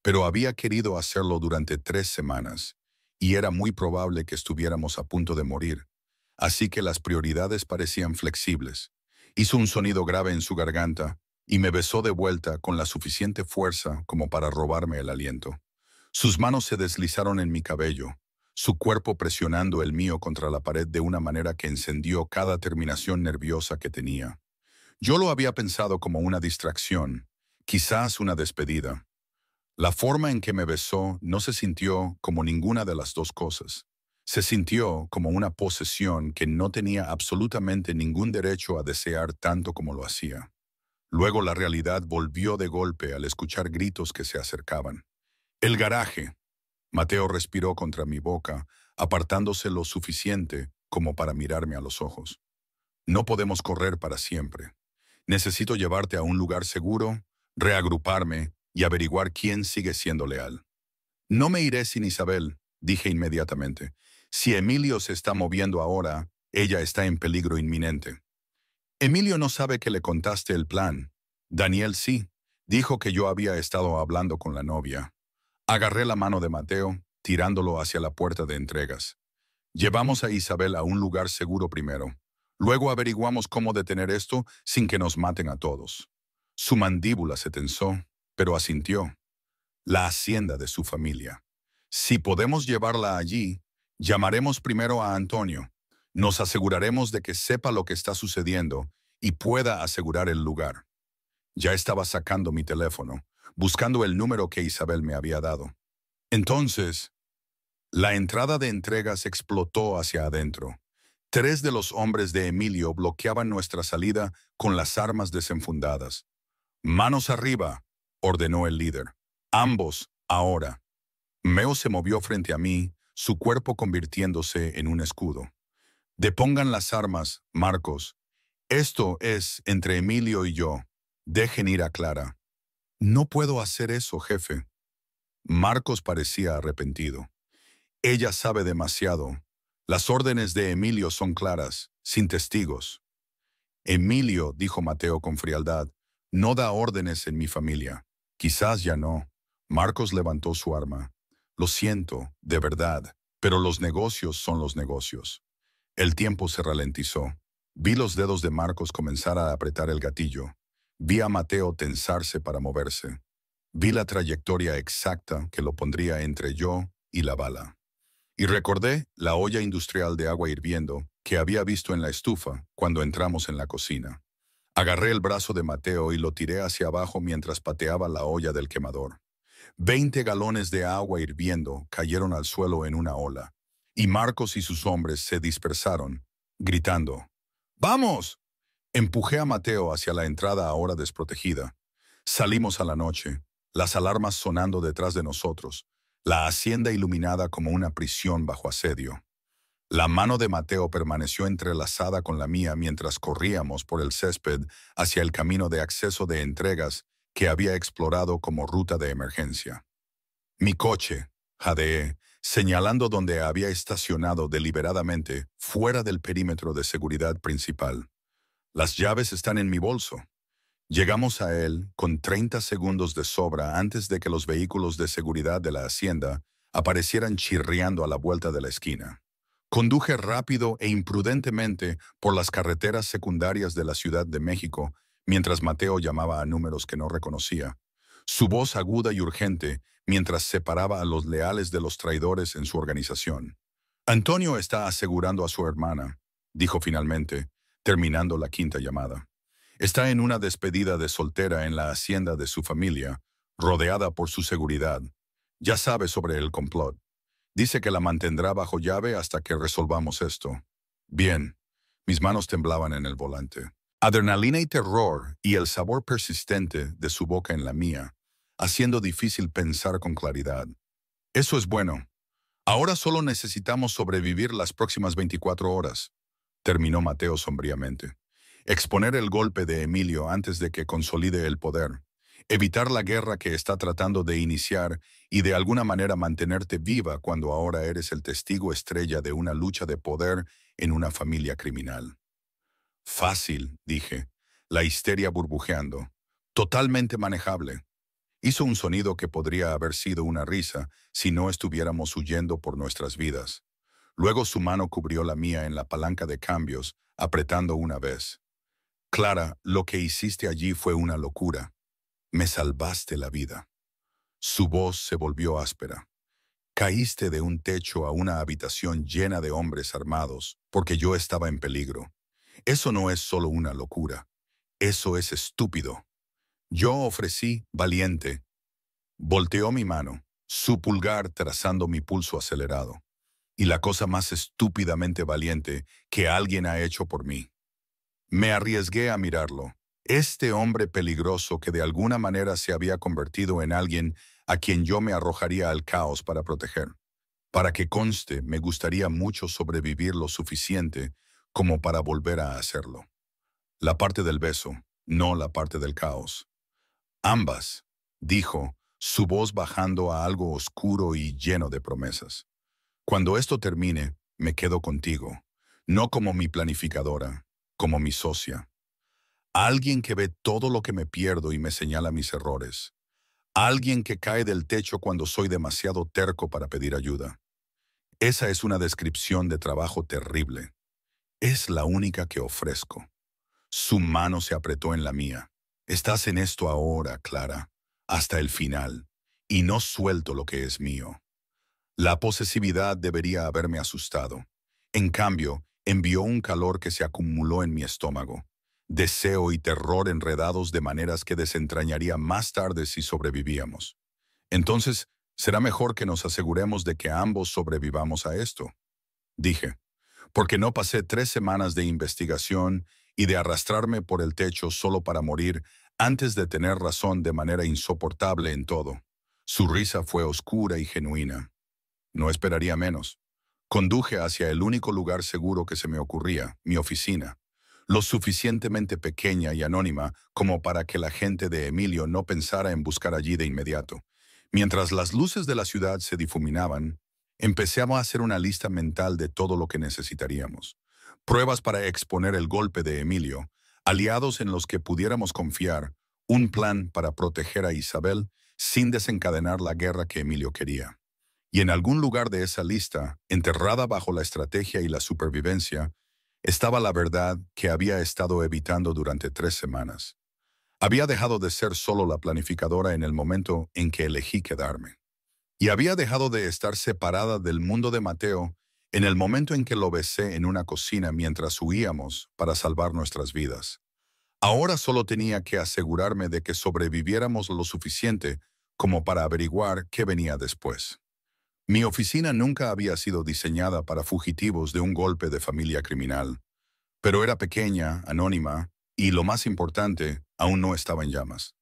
pero había querido hacerlo durante 3 semanas, y era muy probable que estuviéramos a punto de morir, así que las prioridades parecían flexibles. Hizo un sonido grave en su garganta, y me besó de vuelta con la suficiente fuerza como para robarme el aliento. Sus manos se deslizaron en mi cabello, su cuerpo presionando el mío contra la pared de una manera que encendió cada terminación nerviosa que tenía. Yo lo había pensado como una distracción, quizás una despedida. La forma en que me besó no se sintió como ninguna de las dos cosas. Se sintió como una posesión que no tenía absolutamente ningún derecho a desear tanto como lo hacía. Luego la realidad volvió de golpe al escuchar gritos que se acercaban. «El garaje». Mateo respiró contra mi boca, apartándose lo suficiente como para mirarme a los ojos. «No podemos correr para siempre. Necesito llevarte a un lugar seguro, reagruparme y averiguar quién sigue siendo leal». «No me iré sin Isabel», dije inmediatamente. «Si Emilio se está moviendo ahora, ella está en peligro inminente». «Emilio no sabe que le contaste el plan». «Daniel sí. Dijo que yo había estado hablando con la novia». Agarré la mano de Mateo, tirándolo hacia la puerta de entregas. «Llevamos a Isabel a un lugar seguro primero. Luego averiguamos cómo detener esto sin que nos maten a todos». Su mandíbula se tensó, pero asintió. «La hacienda de su familia. Si podemos llevarla allí, llamaremos primero a Antonio. Nos aseguraremos de que sepa lo que está sucediendo y pueda asegurar el lugar». Ya estaba sacando mi teléfono, buscando el número que Isabel me había dado. Entonces, la entrada de entregas explotó hacia adentro. 3 de los hombres de Emilio bloqueaban nuestra salida con las armas desenfundadas. «Manos arriba», ordenó el líder. «Ambos, ahora». Meo se movió frente a mí, su cuerpo convirtiéndose en un escudo. «Depongan las armas, Marcos. Esto es entre Emilio y yo. Dejen ir a Clara». No puedo hacer eso, jefe. Marcos parecía arrepentido. Ella sabe demasiado. Las órdenes de Emilio son claras, sin testigos. Emilio, dijo Mateo con frialdad, no da órdenes en mi familia. Quizás ya no. Marcos levantó su arma. Lo siento, de verdad, pero los negocios son los negocios. El tiempo se ralentizó. Vi los dedos de Marcos comenzar a apretar el gatillo. Vi a Mateo tensarse para moverse. Vi la trayectoria exacta que lo pondría entre yo y la bala. Y recordé la olla industrial de agua hirviendo que había visto en la estufa cuando entramos en la cocina. Agarré el brazo de Mateo y lo tiré hacia abajo mientras pateaba la olla del quemador. 20 galones de agua hirviendo cayeron al suelo en una ola, y Marcos y sus hombres se dispersaron, gritando, ¡Vamos! Empujé a Mateo hacia la entrada ahora desprotegida. Salimos a la noche, las alarmas sonando detrás de nosotros, la hacienda iluminada como una prisión bajo asedio. La mano de Mateo permaneció entrelazada con la mía mientras corríamos por el césped hacia el camino de acceso de entregas que había explorado como ruta de emergencia. Mi coche, jadeé, señalando donde había estacionado deliberadamente fuera del perímetro de seguridad principal. Las llaves están en mi bolso. Llegamos a él con 30 segundos de sobra antes de que los vehículos de seguridad de la hacienda aparecieran chirriando a la vuelta de la esquina. Conduje rápido e imprudentemente por las carreteras secundarias de la Ciudad de México mientras Mateo llamaba a números que no reconocía. Su voz aguda y urgente mientras separaba a los leales de los traidores en su organización. Antonio está asegurando a su hermana, dijo finalmente, terminando la quinta llamada. Está en una despedida de soltera en la hacienda de su familia, rodeada por su seguridad. Ya sabe sobre el complot. Dice que la mantendrá bajo llave hasta que resolvamos esto. Bien. Mis manos temblaban en el volante. Adrenalina y terror y el sabor persistente de su boca en la mía, haciendo difícil pensar con claridad. Eso es bueno. Ahora solo necesitamos sobrevivir las próximas 24 horas, terminó Mateo sombríamente. Exponer el golpe de Emilio antes de que consolide el poder. Evitar la guerra que está tratando de iniciar y de alguna manera mantenerte viva cuando ahora eres el testigo estrella de una lucha de poder en una familia criminal. Fácil, dije, la histeria burbujeando. Totalmente manejable. Hizo un sonido que podría haber sido una risa si no estuviéramos huyendo por nuestras vidas. Luego su mano cubrió la mía en la palanca de cambios, apretando una vez. Clara, lo que hiciste allí fue una locura. Me salvaste la vida. Su voz se volvió áspera. Caíste de un techo a una habitación llena de hombres armados, porque yo estaba en peligro. Eso no es solo una locura. Eso es estúpido. Yo ofrecí, valiente. Volteó mi mano, su pulgar trazando mi pulso acelerado. Y la cosa más estúpidamente valiente que alguien ha hecho por mí. Me arriesgué a mirarlo. Este hombre peligroso que de alguna manera se había convertido en alguien a quien yo me arrojaría al caos para proteger. Para que conste, me gustaría mucho sobrevivir lo suficiente como para volver a hacerlo. La parte del beso, no la parte del caos. Ambas, dijo, su voz bajando a algo oscuro y lleno de promesas. Cuando esto termine, me quedo contigo, no como mi planificadora, como mi socia. Alguien que ve todo lo que me pierdo y me señala mis errores. Alguien que cae del techo cuando soy demasiado terco para pedir ayuda. Esa es una descripción de trabajo terrible. Es la única que ofrezco. Su mano se apretó en la mía. Estás en esto ahora, Clara, hasta el final, y no suelto lo que es mío. La posesividad debería haberme asustado. En cambio, envió un calor que se acumuló en mi estómago. Deseo y terror enredados de maneras que desentrañaría más tarde si sobrevivíamos. Entonces, será mejor que nos aseguremos de que ambos sobrevivamos a esto, dije, porque no pasé 3 semanas de investigación y de arrastrarme por el techo solo para morir antes de tener razón de manera insoportable en todo. Su risa fue oscura y genuina. No esperaría menos. Conduje hacia el único lugar seguro que se me ocurría, mi oficina. lo suficientemente pequeña y anónima como para que la gente de Emilio no pensara en buscar allí de inmediato. Mientras las luces de la ciudad se difuminaban, empecé a hacer una lista mental de todo lo que necesitaríamos. Pruebas para exponer el golpe de Emilio, aliados en los que pudiéramos confiar, un plan para proteger a Isabel sin desencadenar la guerra que Emilio quería. Y en algún lugar de esa lista, enterrada bajo la estrategia y la supervivencia, estaba la verdad que había estado evitando durante 3 semanas. Había dejado de ser solo la planificadora en el momento en que elegí quedarme. Y había dejado de estar separada del mundo de Mateo en el momento en que lo besé en una cocina mientras huíamos para salvar nuestras vidas. Ahora solo tenía que asegurarme de que sobreviviéramos lo suficiente como para averiguar qué venía después. Mi oficina nunca había sido diseñada para fugitivos de un golpe de familia criminal, pero era pequeña, anónima, y lo más importante, aún no estaba en llamas.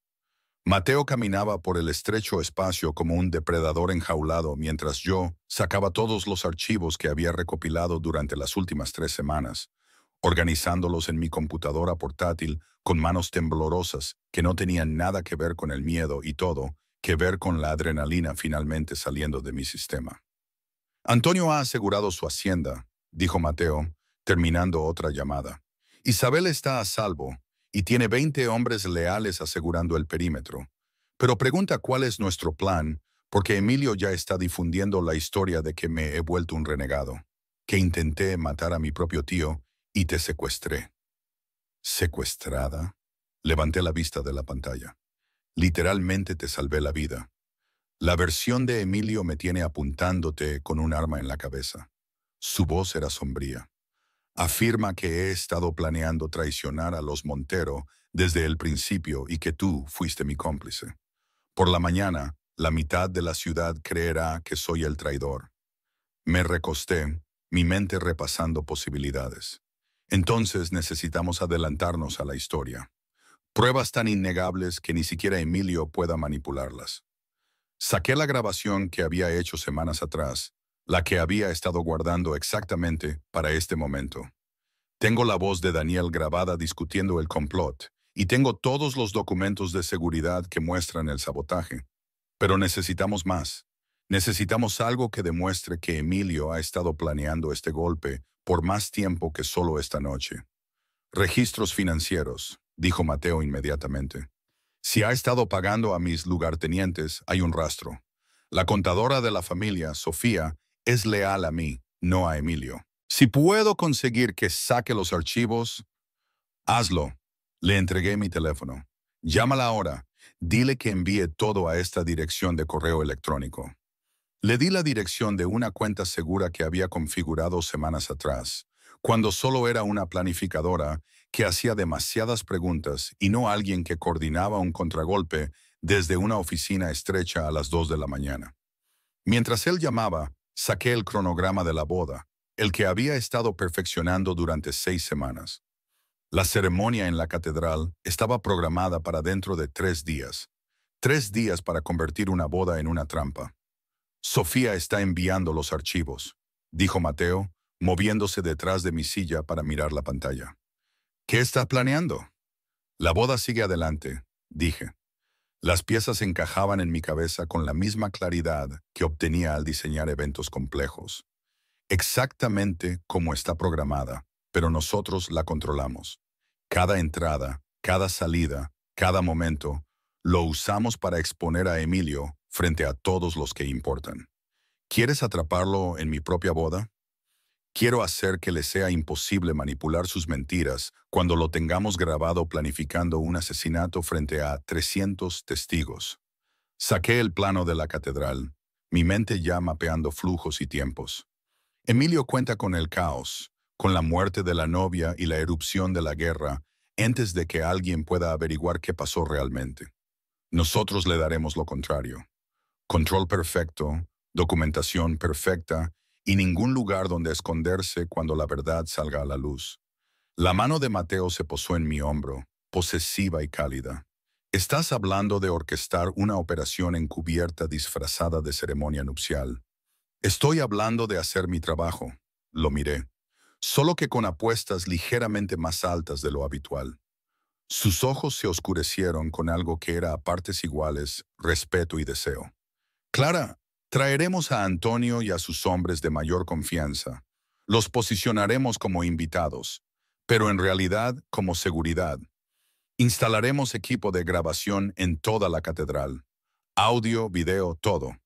Mateo caminaba por el estrecho espacio como un depredador enjaulado mientras yo sacaba todos los archivos que había recopilado durante las últimas 3 semanas, organizándolos en mi computadora portátil con manos temblorosas que no tenían nada que ver con el miedo y todo que ver con la adrenalina finalmente saliendo de mi sistema. Antonio ha asegurado su hacienda, dijo Mateo, terminando otra llamada. Isabel está a salvo y tiene 20 hombres leales asegurando el perímetro. Pero pregunta cuál es nuestro plan, porque Emilio ya está difundiendo la historia de que me he vuelto un renegado, que intenté matar a mi propio tío y te secuestré. ¿Secuestrada? Levanté la vista de la pantalla. Literalmente te salvé la vida. La versión de Emilio me tiene apuntándote con un arma en la cabeza. Su voz era sombría. Afirma que he estado planeando traicionar a los Montero desde el principio y que tú fuiste mi cómplice. Por la mañana, la mitad de la ciudad creerá que soy el traidor. Me recosté, mi mente repasando posibilidades. Entonces necesitamos adelantarnos a la historia. Pruebas tan innegables que ni siquiera Emilio pueda manipularlas. Saqué la grabación que había hecho semanas atrás, la que había estado guardando exactamente para este momento. Tengo la voz de Daniel grabada discutiendo el complot, y tengo todos los documentos de seguridad que muestran el sabotaje. Pero necesitamos más. Necesitamos algo que demuestre que Emilio ha estado planeando este golpe por más tiempo que solo esta noche. Registros financieros, dijo Mateo inmediatamente. Si ha estado pagando a mis lugartenientes, hay un rastro. La contadora de la familia, Sofía, es leal a mí, no a Emilio. Si puedo conseguir que saque los archivos, hazlo. Le entregué mi teléfono. Llámala ahora. Dile que envíe todo a esta dirección de correo electrónico. Le di la dirección de una cuenta segura que había configurado semanas atrás, cuando solo era una planificadora que hacía demasiadas preguntas y no alguien que coordinaba un contragolpe desde una oficina estrecha a las 2 de la mañana. Mientras él llamaba, saqué el cronograma de la boda, el que había estado perfeccionando durante 6 semanas. La ceremonia en la catedral estaba programada para dentro de 3 días. 3 días para convertir una boda en una trampa. Sofía está enviando los archivos, dijo Mateo, moviéndose detrás de mi silla para mirar la pantalla. ¿Qué está planeando? La boda sigue adelante, dije. Las piezas encajaban en mi cabeza con la misma claridad que obtenía al diseñar eventos complejos. Exactamente como está programada, pero nosotros la controlamos. Cada entrada, cada salida, cada momento, lo usamos para exponer a Emilio frente a todos los que importan. ¿Quieres atraparlo en mi propia boda? Quiero hacer que le sea imposible manipular sus mentiras cuando lo tengamos grabado planificando un asesinato frente a 300 testigos. Saqué el plano de la catedral, mi mente ya mapeando flujos y tiempos. Emilio cuenta con el caos, con la muerte de la novia y la erupción de la guerra, antes de que alguien pueda averiguar qué pasó realmente. Nosotros le daremos lo contrario. Control perfecto, documentación perfecta y ningún lugar donde esconderse cuando la verdad salga a la luz. La mano de Mateo se posó en mi hombro, posesiva y cálida. Estás hablando de orquestar una operación encubierta disfrazada de ceremonia nupcial. Estoy hablando de hacer mi trabajo. Lo miré. solo que con apuestas ligeramente más altas de lo habitual. Sus ojos se oscurecieron con algo que era a partes iguales respeto y deseo. Clara, traeremos a Antonio y a sus hombres de mayor confianza. Los posicionaremos como invitados, pero en realidad como seguridad. Instalaremos equipo de grabación en toda la catedral. Audio, video, todo.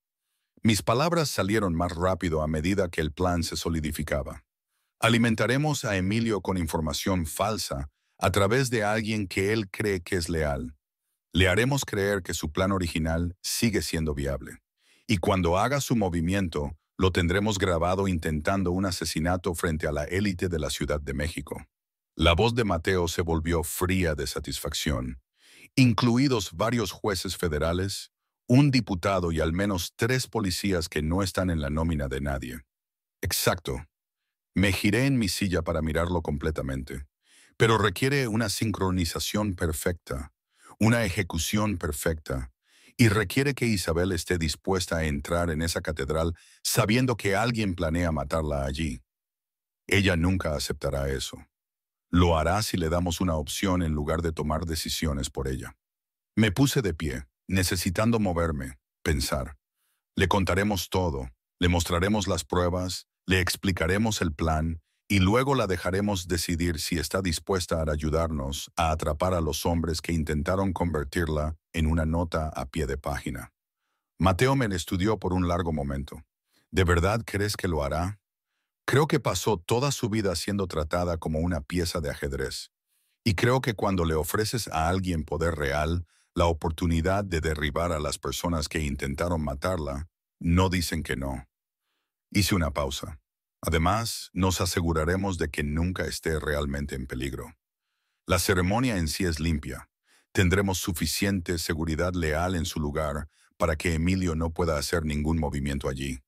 Mis palabras salieron más rápido a medida que el plan se solidificaba. Alimentaremos a Emilio con información falsa a través de alguien que él cree que es leal. Le haremos creer que su plan original sigue siendo viable. Y cuando haga su movimiento, lo tendremos grabado intentando un asesinato frente a la élite de la Ciudad de México. La voz de Mateo se volvió fría de satisfacción. Incluidos varios jueces federales, un diputado y al menos 3 policías que no están en la nómina de nadie. Exacto. Me giré en mi silla para mirarlo completamente. Pero requiere una sincronización perfecta, una ejecución perfecta, y requiere que Isabel esté dispuesta a entrar en esa catedral sabiendo que alguien planea matarla allí. Ella nunca aceptará eso. Lo hará si le damos una opción en lugar de tomar decisiones por ella. Me puse de pie, necesitando moverme, pensar. Le contaremos todo, le mostraremos las pruebas, le explicaremos el plan y luego la dejaremos decidir si está dispuesta a ayudarnos a atrapar a los hombres que intentaron convertirla en una nota a pie de página. Mateo me estudió por un largo momento. ¿De verdad crees que lo hará? Creo que pasó toda su vida siendo tratada como una pieza de ajedrez. Y creo que cuando le ofreces a alguien poder real, la oportunidad de derribar a las personas que intentaron matarla, no dicen que no. Hice una pausa. Además, nos aseguraremos de que nunca esté realmente en peligro. La ceremonia en sí es limpia. Tendremos suficiente seguridad leal en su lugar para que Emilio no pueda hacer ningún movimiento allí.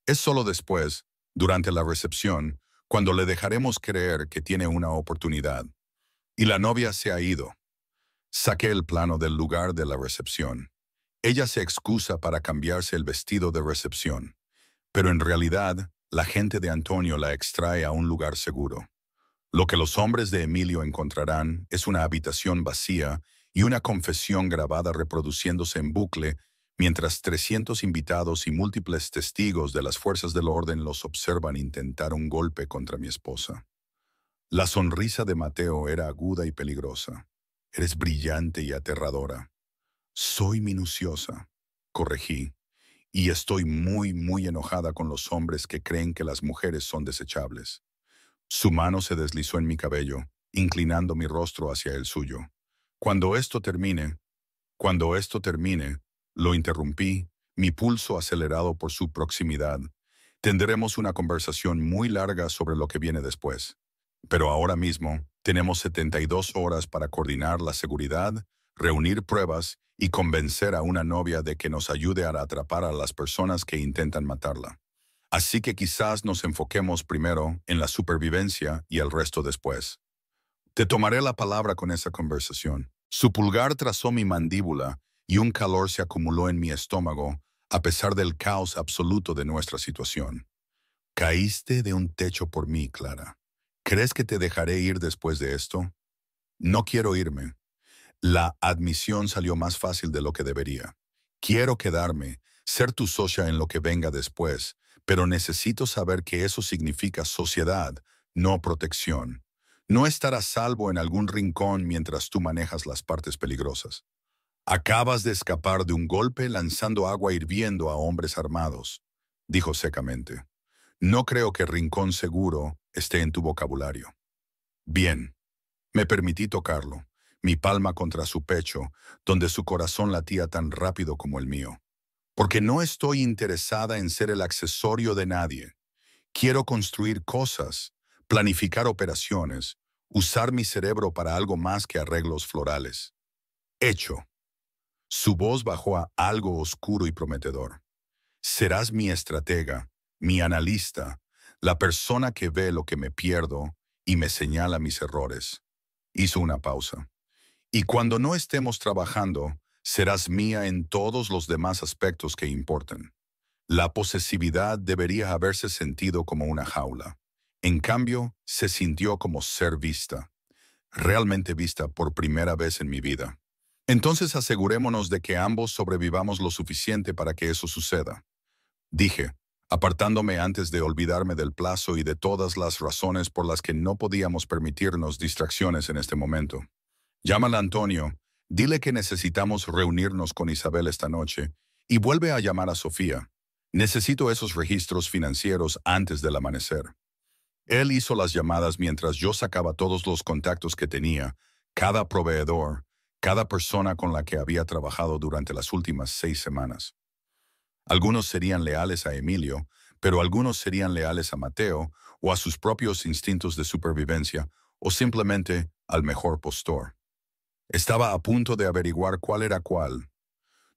Es solo después, durante la recepción, cuando le dejaremos creer que tiene una oportunidad. Y la novia se ha ido. Saqué el plano del lugar de la recepción. Ella se excusa para cambiarse el vestido de recepción, pero en realidad, la gente de Antonio la extrae a un lugar seguro. Lo que los hombres de Emilio encontrarán es una habitación vacía y una confesión grabada reproduciéndose en bucle mientras 300 invitados y múltiples testigos de las fuerzas del orden los observan intentar un golpe contra mi esposa. La sonrisa de Mateo era aguda y peligrosa. Eres brillante y aterradora. Soy minuciosa, corregí, y estoy muy enojada con los hombres que creen que las mujeres son desechables. Su mano se deslizó en mi cabello, inclinando mi rostro hacia el suyo. Cuando esto termine, lo interrumpí, mi pulso acelerado por su proximidad. Tendremos una conversación muy larga sobre lo que viene después. Pero ahora mismo, tenemos 72 horas para coordinar la seguridad, reunir pruebas y convencer a una novia de que nos ayude a atrapar a las personas que intentan matarla. Así que quizás nos enfoquemos primero en la supervivencia y el resto después. Te tomaré la palabra con esa conversación. Su pulgar trazó mi mandíbula y un calor se acumuló en mi estómago a pesar del caos absoluto de nuestra situación. Caíste de un techo por mí, Clara. ¿Crees que te dejaré ir después de esto? No quiero irme. La admisión salió más fácil de lo que debería. Quiero quedarme, ser tu socia en lo que venga después, pero necesito saber que eso significa sociedad, no protección. No estar a salvo en algún rincón mientras tú manejas las partes peligrosas. Acabas de escapar de un golpe lanzando agua hirviendo a hombres armados, dijo secamente. No creo que rincón seguro esté en tu vocabulario. Bien, me permití tocarlo, mi palma contra su pecho, donde su corazón latía tan rápido como el mío. Porque no estoy interesada en ser el accesorio de nadie. Quiero construir cosas, planificar operaciones, usar mi cerebro para algo más que arreglos florales. Hecho. Su voz bajó a algo oscuro y prometedor. Serás mi estratega, mi analista, la persona que ve lo que me pierdo y me señala mis errores. Hizo una pausa. Y cuando no estemos trabajando, serás mía en todos los demás aspectos que importan. La posesividad debería haberse sentido como una jaula. En cambio, se sintió como ser vista, realmente vista por primera vez en mi vida. Entonces asegurémonos de que ambos sobrevivamos lo suficiente para que eso suceda, dije, apartándome antes de olvidarme del plazo y de todas las razones por las que no podíamos permitirnos distracciones en este momento. Llámala a Antonio, dile que necesitamos reunirnos con Isabel esta noche y vuelve a llamar a Sofía. Necesito esos registros financieros antes del amanecer. Él hizo las llamadas mientras yo sacaba todos los contactos que tenía, cada proveedor, cada persona con la que había trabajado durante las últimas 6 semanas. Algunos serían leales a Emilio, pero algunos serían leales a Mateo o a sus propios instintos de supervivencia o simplemente al mejor postor. Estaba a punto de averiguar cuál era cuál.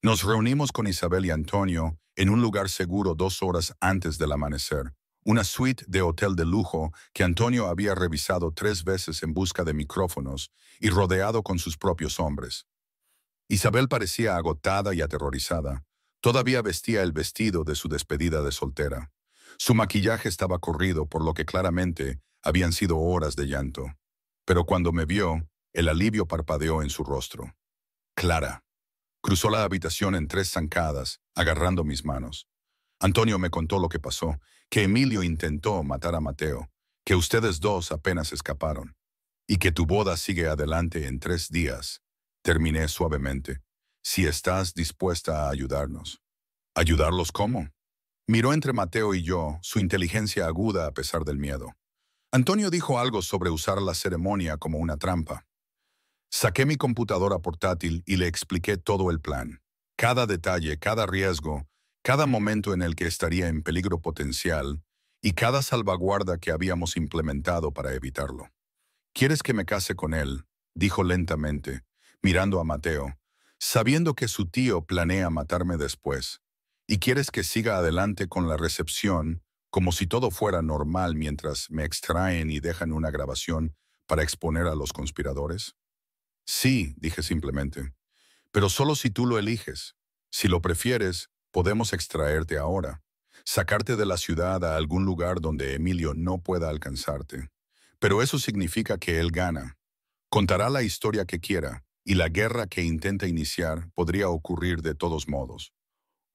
Nos reunimos con Isabel y Antonio en un lugar seguro 2 horas antes del amanecer, una suite de hotel de lujo que Antonio había revisado 3 veces en busca de micrófonos y rodeado con sus propios hombres. Isabel parecía agotada y aterrorizada. Todavía vestía el vestido de su despedida de soltera. Su maquillaje estaba corrido, por lo que claramente habían sido horas de llanto. Pero cuando me vio, el alivio parpadeó en su rostro. Clara. Cruzó la habitación en 3 zancadas, agarrando mis manos. Antonio me contó lo que pasó, que Emilio intentó matar a Mateo, que ustedes dos apenas escaparon, y que tu boda sigue adelante en 3 días. Terminé suavemente. Si estás dispuesta a ayudarnos. ¿Ayudarlos cómo? Miró entre Mateo y yo, su inteligencia aguda a pesar del miedo. Antonio dijo algo sobre usar la ceremonia como una trampa. Saqué mi computadora portátil y le expliqué todo el plan. Cada detalle, cada riesgo, cada momento en el que estaría en peligro potencial y cada salvaguarda que habíamos implementado para evitarlo. ¿Quieres que me case con él?, dijo lentamente, mirando a Mateo, sabiendo que su tío planea matarme después. ¿Y quieres que siga adelante con la recepción, como si todo fuera normal mientras me extraen y dejan una grabación para exponer a los conspiradores? Sí, dije simplemente, pero solo si tú lo eliges. Si lo prefieres, podemos extraerte ahora, sacarte de la ciudad a algún lugar donde Emilio no pueda alcanzarte. Pero eso significa que él gana. Contará la historia que quiera, y la guerra que intenta iniciar podría ocurrir de todos modos.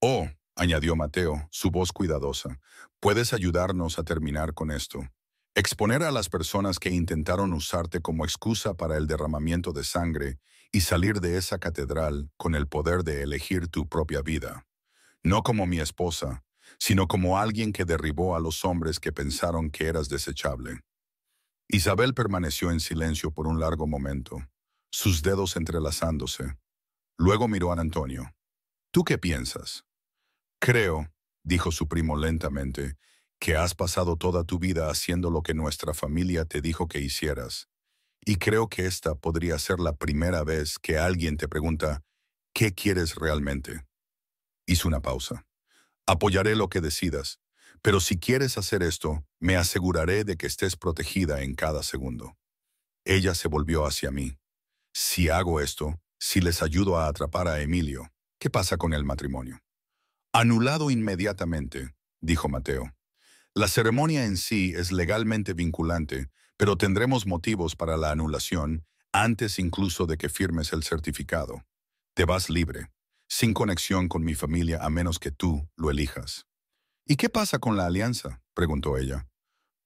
Oh, añadió Mateo, su voz cuidadosa, puedes ayudarnos a terminar con esto. Exponer a las personas que intentaron usarte como excusa para el derramamiento de sangre y salir de esa catedral con el poder de elegir tu propia vida. No como mi esposa, sino como alguien que derribó a los hombres que pensaron que eras desechable. Isabel permaneció en silencio por un largo momento, sus dedos entrelazándose. Luego miró a Antonio. ¿Tú qué piensas? Creo, dijo su primo lentamente, que has pasado toda tu vida haciendo lo que nuestra familia te dijo que hicieras. Y creo que esta podría ser la primera vez que alguien te pregunta, ¿qué quieres realmente? Hizo una pausa. Apoyaré lo que decidas, pero si quieres hacer esto, me aseguraré de que estés protegida en cada segundo. Ella se volvió hacia mí. Si hago esto, si les ayudo a atrapar a Emilio, ¿qué pasa con el matrimonio? Anulado inmediatamente, dijo Mateo. La ceremonia en sí es legalmente vinculante, pero tendremos motivos para la anulación antes incluso de que firmes el certificado. Te vas libre, sin conexión con mi familia a menos que tú lo elijas. ¿Y qué pasa con la alianza?, preguntó ella.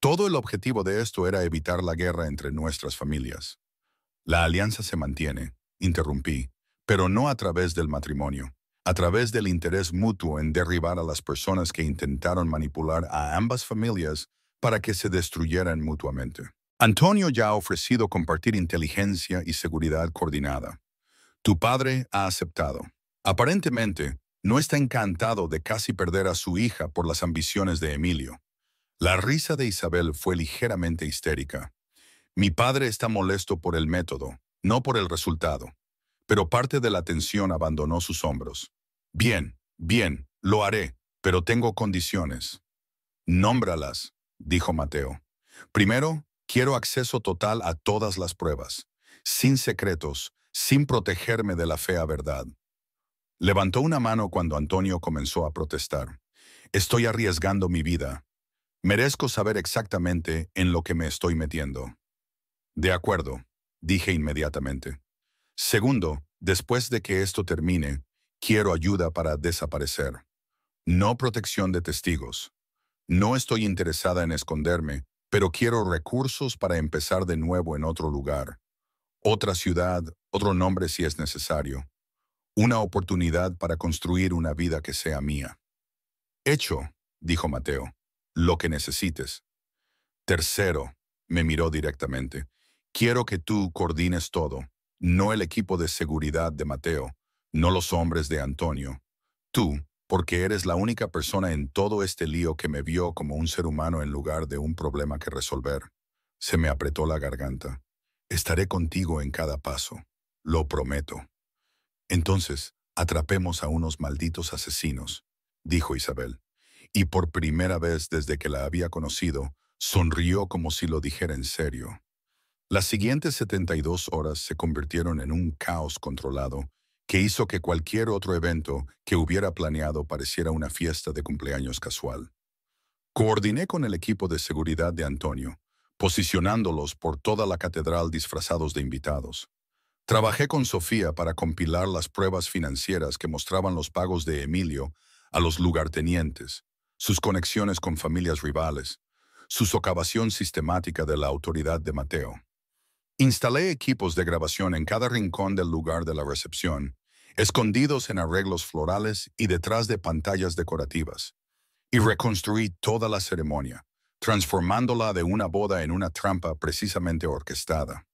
Todo el objetivo de esto era evitar la guerra entre nuestras familias. La alianza se mantiene, interrumpí, pero no a través del matrimonio, a través del interés mutuo en derribar a las personas que intentaron manipular a ambas familias para que se destruyeran mutuamente. Antonio ya ha ofrecido compartir inteligencia y seguridad coordinada. Tu padre ha aceptado. Aparentemente, no está encantado de casi perder a su hija por las ambiciones de Emilio. La risa de Isabel fue ligeramente histérica. Mi padre está molesto por el método, no por el resultado. Pero parte de la tensión abandonó sus hombros. Bien, bien, lo haré, pero tengo condiciones. Nómbralas, dijo Mateo. Primero, quiero acceso total a todas las pruebas, sin secretos, sin protegerme de la fea verdad. Levantó una mano cuando Antonio comenzó a protestar. Estoy arriesgando mi vida. Merezco saber exactamente en lo que me estoy metiendo. De acuerdo, dije inmediatamente. Segundo, después de que esto termine, quiero ayuda para desaparecer. No protección de testigos. No estoy interesada en esconderme, pero quiero recursos para empezar de nuevo en otro lugar. Otra ciudad, otro nombre si es necesario. Una oportunidad para construir una vida que sea mía. Hecho, dijo Mateo. Lo que necesites. Tercero, me miró directamente. Quiero que tú coordines todo, no el equipo de seguridad de Mateo, no los hombres de Antonio. Tú, porque eres la única persona en todo este lío que me vio como un ser humano en lugar de un problema que resolver. Se me apretó la garganta. Estaré contigo en cada paso. Lo prometo. Entonces, atrapemos a unos malditos asesinos, dijo Isabel. Y por primera vez desde que la había conocido, sonrió como si lo dijera en serio. Las siguientes 72 horas se convirtieron en un caos controlado que hizo que cualquier otro evento que hubiera planeado pareciera una fiesta de cumpleaños casual. Coordiné con el equipo de seguridad de Antonio, posicionándolos por toda la catedral disfrazados de invitados. Trabajé con Sofía para compilar las pruebas financieras que mostraban los pagos de Emilio a los lugartenientes, sus conexiones con familias rivales, su socavación sistemática de la autoridad de Mateo. Instalé equipos de grabación en cada rincón del lugar de la recepción, escondidos en arreglos florales y detrás de pantallas decorativas, y reconstruí toda la ceremonia, transformándola de una boda en una trampa precisamente orquestada.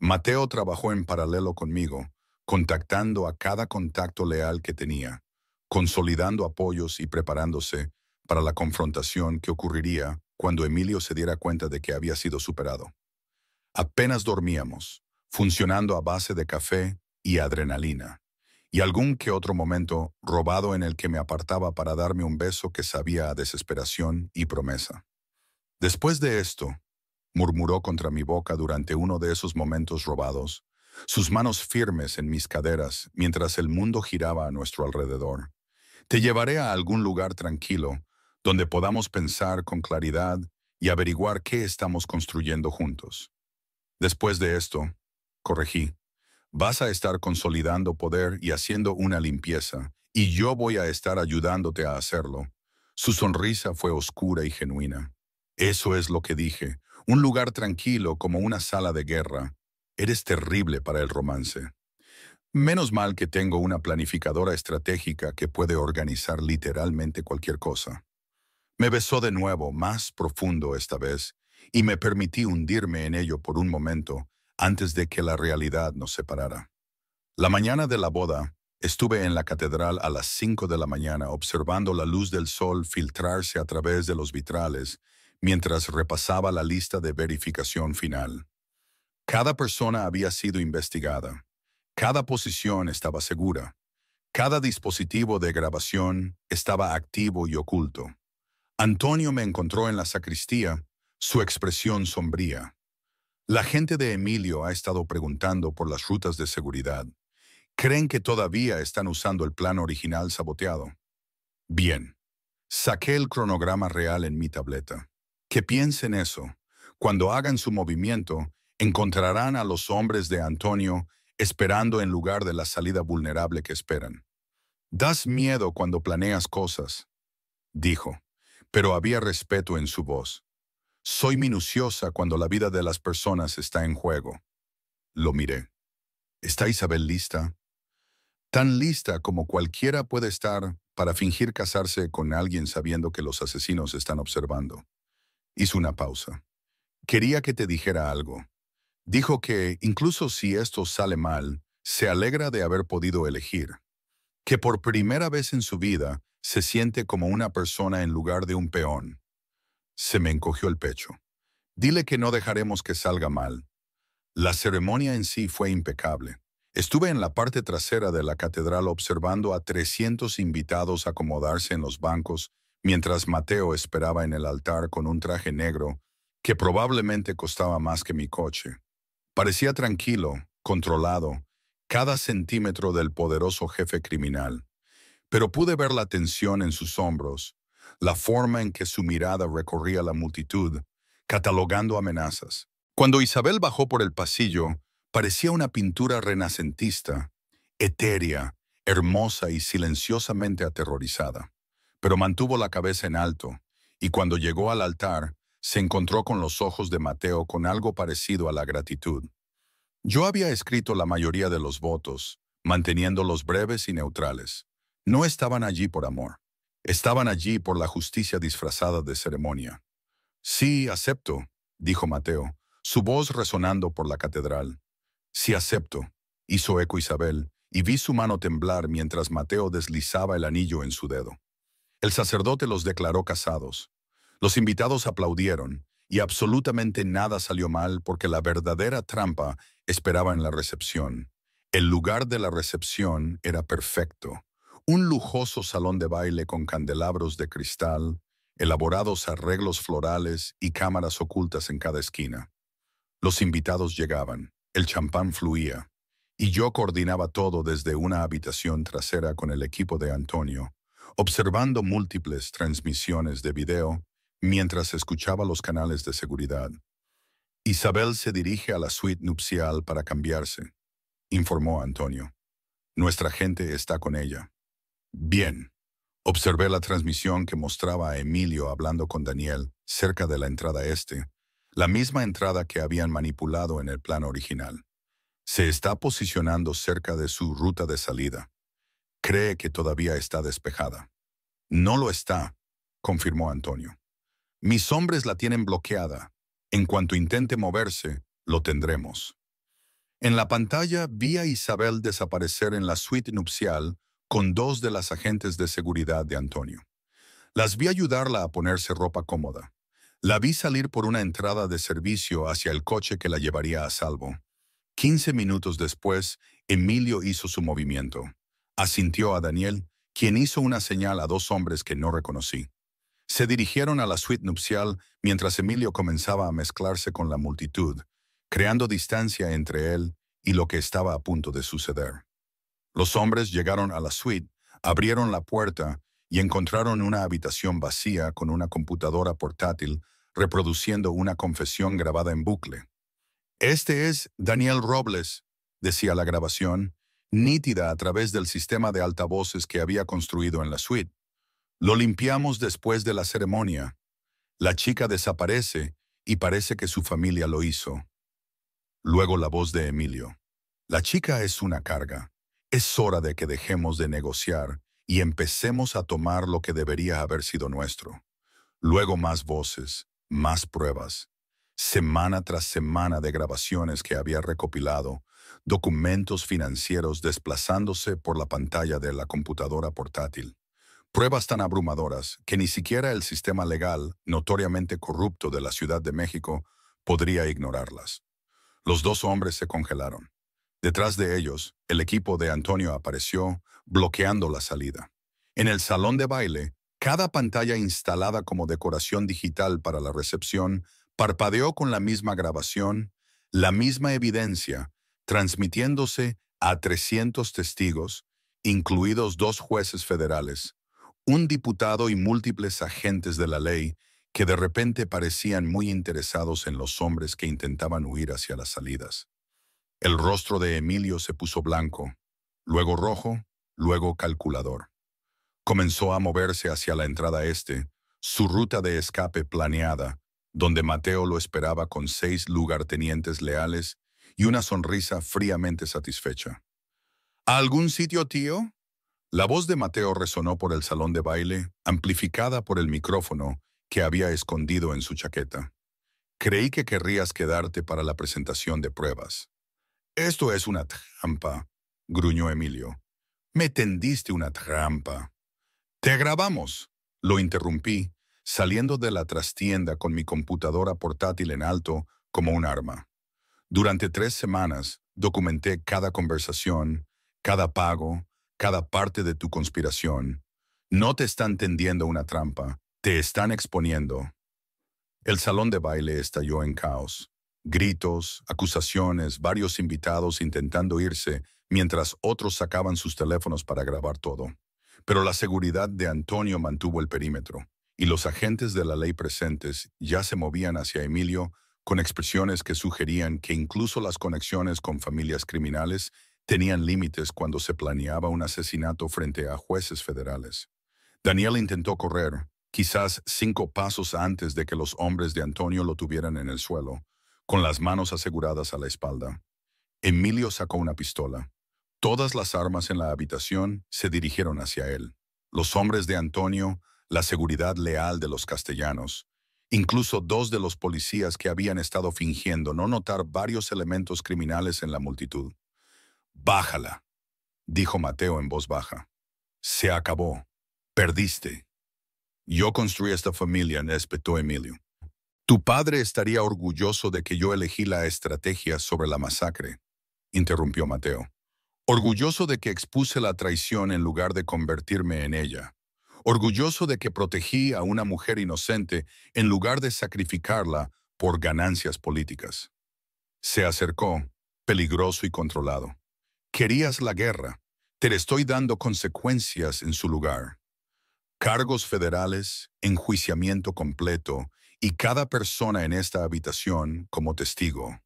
Mateo trabajó en paralelo conmigo, contactando a cada contacto leal que tenía, consolidando apoyos y preparándose para la confrontación que ocurriría cuando Emilio se diera cuenta de que había sido superado. Apenas dormíamos, funcionando a base de café y adrenalina, y algún que otro momento robado en el que me apartaba para darme un beso que sabía a desesperación y promesa. Después de esto, murmuró contra mi boca durante uno de esos momentos robados, sus manos firmes en mis caderas mientras el mundo giraba a nuestro alrededor. Te llevaré a algún lugar tranquilo, donde podamos pensar con claridad y averiguar qué estamos construyendo juntos. Después de esto, corregí, vas a estar consolidando poder y haciendo una limpieza, y yo voy a estar ayudándote a hacerlo. Su sonrisa fue oscura y genuina. Eso es lo que dije, un lugar tranquilo como una sala de guerra. Eres terrible para el romance. Menos mal que tengo una planificadora estratégica que puede organizar literalmente cualquier cosa. Me besó de nuevo, más profundo esta vez, y me permití hundirme en ello por un momento antes de que la realidad nos separara. La mañana de la boda, estuve en la catedral a las 5 de la mañana observando la luz del sol filtrarse a través de los vitrales mientras repasaba la lista de verificación final. Cada persona había sido investigada. Cada posición estaba segura. Cada dispositivo de grabación estaba activo y oculto. Antonio me encontró en la sacristía, su expresión sombría. La gente de Emilio ha estado preguntando por las rutas de seguridad. ¿Creen que todavía están usando el plan original saboteado? Bien. Saqué el cronograma real en mi tableta. Que piensen eso. Cuando hagan su movimiento, encontrarán a los hombres de Antonio esperando en lugar de la salida vulnerable que esperan. Das miedo cuando planeas cosas, dijo, pero había respeto en su voz. Soy minuciosa cuando la vida de las personas está en juego. Lo miré. ¿Está Isabel lista? Tan lista como cualquiera puede estar para fingir casarse con alguien sabiendo que los asesinos están observando. Hizo una pausa. Quería que te dijera algo. Dijo que, incluso si esto sale mal, se alegra de haber podido elegir. Que por primera vez en su vida se siente como una persona en lugar de un peón. Se me encogió el pecho. Dile que no dejaremos que salga mal. La ceremonia en sí fue impecable. Estuve en la parte trasera de la catedral observando a 300 invitados acomodarse en los bancos mientras Mateo esperaba en el altar con un traje negro que probablemente costaba más que mi coche. Parecía tranquilo, controlado, cada centímetro del poderoso jefe criminal, pero pude ver la tensión en sus hombros, la forma en que su mirada recorría la multitud, catalogando amenazas. Cuando Isabel bajó por el pasillo, parecía una pintura renacentista, etérea, hermosa y silenciosamente aterrorizada. Pero mantuvo la cabeza en alto, y cuando llegó al altar, se encontró con los ojos de Mateo con algo parecido a la gratitud. Yo había escrito la mayoría de los votos, manteniéndolos breves y neutrales. No estaban allí por amor. Estaban allí por la justicia disfrazada de ceremonia. Sí, acepto, dijo Mateo, su voz resonando por la catedral. Sí, acepto, hizo eco Isabel, y vi su mano temblar mientras Mateo deslizaba el anillo en su dedo. El sacerdote los declaró casados. Los invitados aplaudieron, y absolutamente nada salió mal porque la verdadera trampa esperaba en la recepción. El lugar de la recepción era perfecto. Un lujoso salón de baile con candelabros de cristal, elaborados arreglos florales y cámaras ocultas en cada esquina. Los invitados llegaban, el champán fluía, y yo coordinaba todo desde una habitación trasera con el equipo de Antonio, observando múltiples transmisiones de video mientras escuchaba los canales de seguridad. Isabel se dirige a la suite nupcial para cambiarse, informó Antonio. Nuestra gente está con ella. Bien. Observé la transmisión que mostraba a Emilio hablando con Daniel cerca de la entrada este, la misma entrada que habían manipulado en el plano original. Se está posicionando cerca de su ruta de salida. Cree que todavía está despejada. No lo está, confirmó Antonio. Mis hombres la tienen bloqueada. En cuanto intente moverse, lo tendremos. En la pantalla vi a Isabel desaparecer en la suite nupcial con dos de las agentes de seguridad de Antonio. Las vi ayudarla a ponerse ropa cómoda. La vi salir por una entrada de servicio hacia el coche que la llevaría a salvo. 15 minutos después, Emilio hizo su movimiento. Asintió a Daniel, quien hizo una señal a dos hombres que no reconocí. Se dirigieron a la suite nupcial mientras Emilio comenzaba a mezclarse con la multitud, creando distancia entre él y lo que estaba a punto de suceder. Los hombres llegaron a la suite, abrieron la puerta y encontraron una habitación vacía con una computadora portátil reproduciendo una confesión grabada en bucle. Este es Daniel Robles, decía la grabación, nítida a través del sistema de altavoces que había construido en la suite. Lo limpiamos después de la ceremonia. La chica desaparece y parece que su familia lo hizo. Luego la voz de Emilio. La chica es una carga. Es hora de que dejemos de negociar y empecemos a tomar lo que debería haber sido nuestro. Luego más voces, más pruebas. Semana tras semana de grabaciones que había recopilado, documentos financieros desplazándose por la pantalla de la computadora portátil. Pruebas tan abrumadoras que ni siquiera el sistema legal, notoriamente corrupto de la Ciudad de México, podría ignorarlas. Los dos hombres se congelaron. Detrás de ellos, el equipo de Antonio apareció, bloqueando la salida. En el salón de baile, cada pantalla instalada como decoración digital para la recepción parpadeó con la misma grabación, la misma evidencia, transmitiéndose a 300 testigos, incluidos dos jueces federales, un diputado y múltiples agentes de la ley que de repente parecían muy interesados en los hombres que intentaban huir hacia las salidas. El rostro de Emilio se puso blanco, luego rojo, luego calculador. Comenzó a moverse hacia la entrada este, su ruta de escape planeada, donde Mateo lo esperaba con 6 lugartenientes leales y una sonrisa fríamente satisfecha. ¿A algún sitio, tío? La voz de Mateo resonó por el salón de baile, amplificada por el micrófono que había escondido en su chaqueta. Creí que querrías quedarte para la presentación de pruebas. Esto es una trampa, gruñó Emilio. Me tendiste una trampa. Te grabamos, lo interrumpí, saliendo de la trastienda con mi computadora portátil en alto como un arma. Durante 3 semanas documenté cada conversación, cada pago, cada parte de tu conspiración. No te están tendiendo una trampa, te están exponiendo. El salón de baile estalló en caos. Gritos, acusaciones, varios invitados intentando irse, mientras otros sacaban sus teléfonos para grabar todo. Pero la seguridad de Antonio mantuvo el perímetro. y los agentes de la ley presentes ya se movían hacia Emilio con expresiones que sugerían que incluso las conexiones con familias criminales tenían límites cuando se planeaba un asesinato frente a jueces federales. Daniel intentó correr, quizás 5 pasos antes de que los hombres de Antonio lo tuvieran en el suelo, con las manos aseguradas a la espalda. Emilio sacó una pistola. Todas las armas en la habitación se dirigieron hacia él. Los hombres de Antonio, la seguridad leal de los castellanos, incluso 2 de los policías que habían estado fingiendo no notar varios elementos criminales en la multitud. «Bájala», dijo Mateo en voz baja. «Se acabó. Perdiste». «Yo construí esta familia», espetó Emilio. «Tu padre estaría orgulloso de que yo elegí la estrategia sobre la masacre», interrumpió Mateo. «Orgulloso de que expuse la traición en lugar de convertirme en ella. Orgulloso de que protegí a una mujer inocente en lugar de sacrificarla por ganancias políticas». Se acercó, peligroso y controlado. «Querías la guerra. Te le estoy dando consecuencias en su lugar. Cargos federales, enjuiciamiento completo y cada persona en esta habitación como testigo».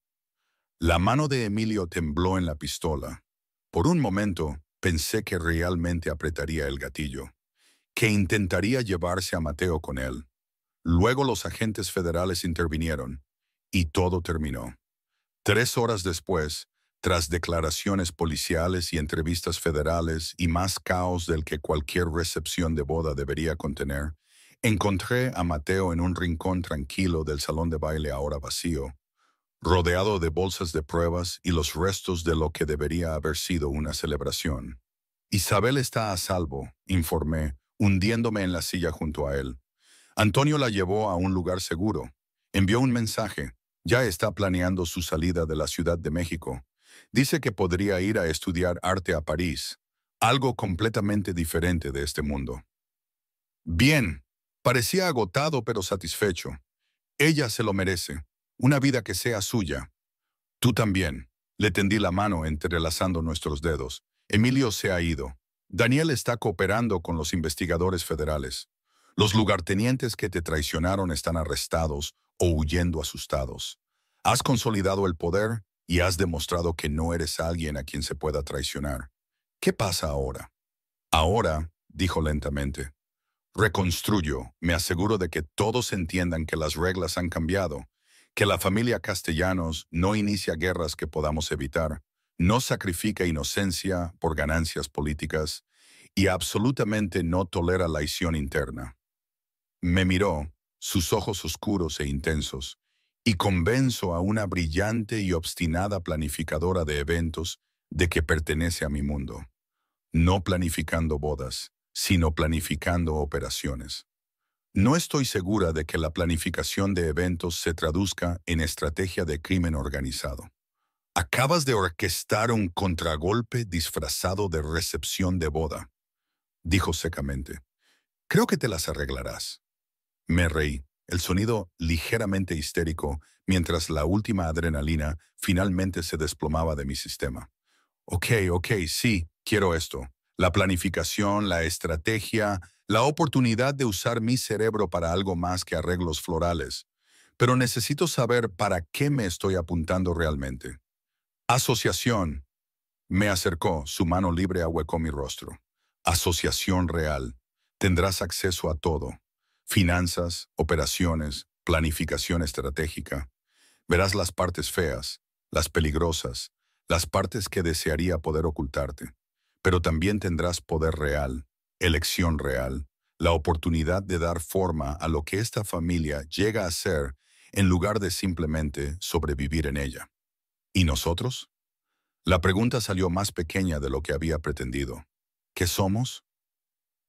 La mano de Emilio tembló en la pistola. Por un momento pensé que realmente apretaría el gatillo, que intentaría llevarse a Mateo con él. Luego los agentes federales intervinieron y todo terminó. 3 horas después, tras declaraciones policiales y entrevistas federales y más caos del que cualquier recepción de boda debería contener, encontré a Mateo en un rincón tranquilo del salón de baile ahora vacío, rodeado de bolsas de pruebas y los restos de lo que debería haber sido una celebración. «Isabel está a salvo», informé, hundiéndome en la silla junto a él. «Antonio la llevó a un lugar seguro. Envió un mensaje. Ya está planeando su salida de la Ciudad de México. Dice que podría ir a estudiar arte a París, algo completamente diferente de este mundo». «Bien», parecía agotado pero satisfecho. «Ella se lo merece. Una vida que sea suya». «Tú también». Le tendí la mano entrelazando nuestros dedos. «Emilio se ha ido. Daniel está cooperando con los investigadores federales. Los lugartenientes que te traicionaron están arrestados o huyendo asustados. Has consolidado el poder y has demostrado que no eres alguien a quien se pueda traicionar. ¿Qué pasa ahora?» «Ahora», dijo lentamente, «reconstruyo, me aseguro de que todos entiendan que las reglas han cambiado, que la familia Castellanos no inicia guerras que podamos evitar, no sacrifica inocencia por ganancias políticas y absolutamente no tolera laición interna». Me miró, sus ojos oscuros e intensos, y convenzo a una brillante y obstinada planificadora de eventos de que pertenece a mi mundo. No planificando bodas, sino planificando operaciones. No estoy segura de que la planificación de eventos se traduzca en estrategia de crimen organizado. Acabas de orquestar un contragolpe disfrazado de recepción de boda, dijo secamente. Creo que te las arreglarás. Me reí, el sonido ligeramente histérico, mientras la última adrenalina finalmente se desplomaba de mi sistema. Ok, sí, quiero esto. La planificación, la estrategia, la oportunidad de usar mi cerebro para algo más que arreglos florales. Pero necesito saber para qué me estoy apuntando realmente. Asociación. Me acercó, su mano libre ahuecó mi rostro. Asociación real. Tendrás acceso a todo. Finanzas, operaciones, planificación estratégica. Verás las partes feas, las peligrosas, las partes que desearía poder ocultarte. Pero también tendrás poder real, elección real, la oportunidad de dar forma a lo que esta familia llega a ser en lugar de simplemente sobrevivir en ella. ¿Y nosotros? La pregunta salió más pequeña de lo que había pretendido. ¿Qué somos?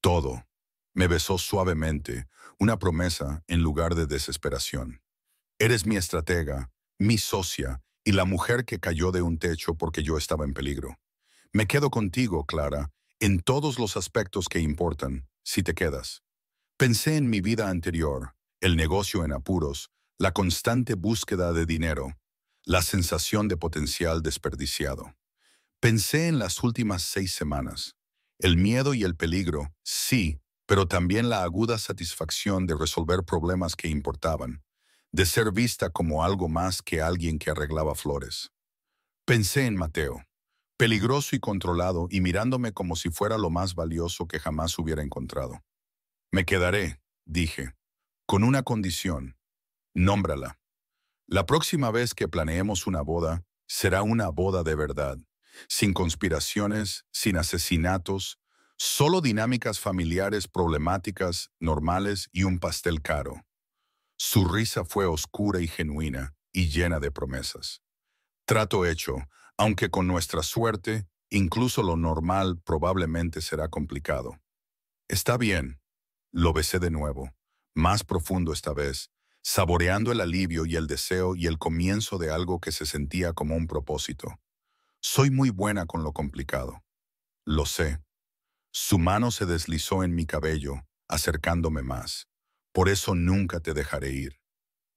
Todo. Me besó suavemente, una promesa en lugar de desesperación. Eres mi estratega, mi socia y la mujer que cayó de un techo porque yo estaba en peligro. Me quedo contigo, Clara, en todos los aspectos que importan, si te quedas. Pensé en mi vida anterior, el negocio en apuros, la constante búsqueda de dinero, la sensación de potencial desperdiciado. Pensé en las últimas 6 semanas. El miedo y el peligro, sí, pero también la aguda satisfacción de resolver problemas que importaban, de ser vista como algo más que alguien que arreglaba flores. Pensé en Mateo, peligroso y controlado y mirándome como si fuera lo más valioso que jamás hubiera encontrado. Me quedaré, dije, con una condición, nómbrala. La próxima vez que planeemos una boda, será una boda de verdad, sin conspiraciones, sin asesinatos, solo dinámicas familiares problemáticas, normales y un pastel caro. Su risa fue oscura y genuina y llena de promesas. Trato hecho, aunque con nuestra suerte, incluso lo normal probablemente será complicado. Está bien. Lo besé de nuevo, más profundo esta vez, saboreando el alivio y el deseo y el comienzo de algo que se sentía como un propósito. Soy muy buena con lo complicado. Lo sé. Su mano se deslizó en mi cabello, acercándome más. Por eso nunca te dejaré ir.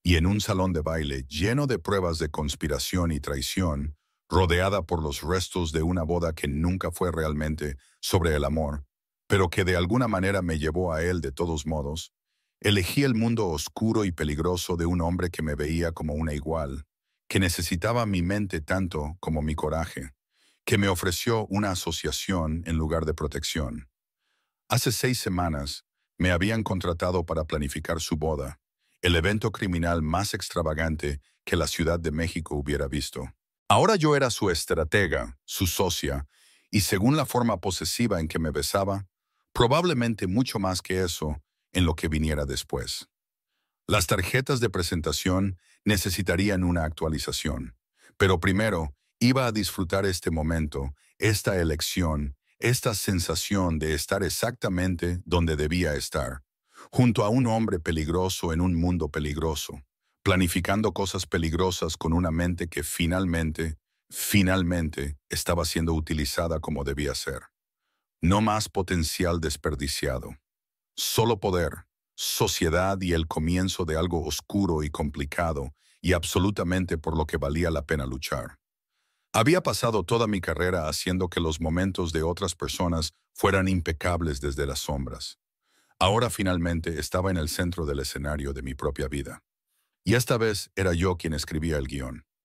Y en un salón de baile lleno de pruebas de conspiración y traición, rodeada por los restos de una boda que nunca fue realmente sobre el amor, pero que de alguna manera me llevó a él de todos modos, elegí el mundo oscuro y peligroso de un hombre que me veía como una igual, que necesitaba mi mente tanto como mi coraje, que me ofreció una asociación en lugar de protección. Hace 6 semanas me habían contratado para planificar su boda, el evento criminal más extravagante que la Ciudad de México hubiera visto. Ahora yo era su estratega, su socia, y según la forma posesiva en que me besaba, probablemente mucho más que eso en lo que viniera después. Las tarjetas de presentación necesitarían una actualización, pero primero iba a disfrutar este momento, esta elección, esta sensación de estar exactamente donde debía estar, junto a un hombre peligroso en un mundo peligroso, planificando cosas peligrosas con una mente que finalmente estaba siendo utilizada como debía ser. No más potencial desperdiciado. Solo poder, sociedad y el comienzo de algo oscuro y complicado y absolutamente por lo que valía la pena luchar. Había pasado toda mi carrera haciendo que los momentos de otras personas fueran impecables desde las sombras. Ahora finalmente estaba en el centro del escenario de mi propia vida. Y esta vez era yo quien escribía el guión.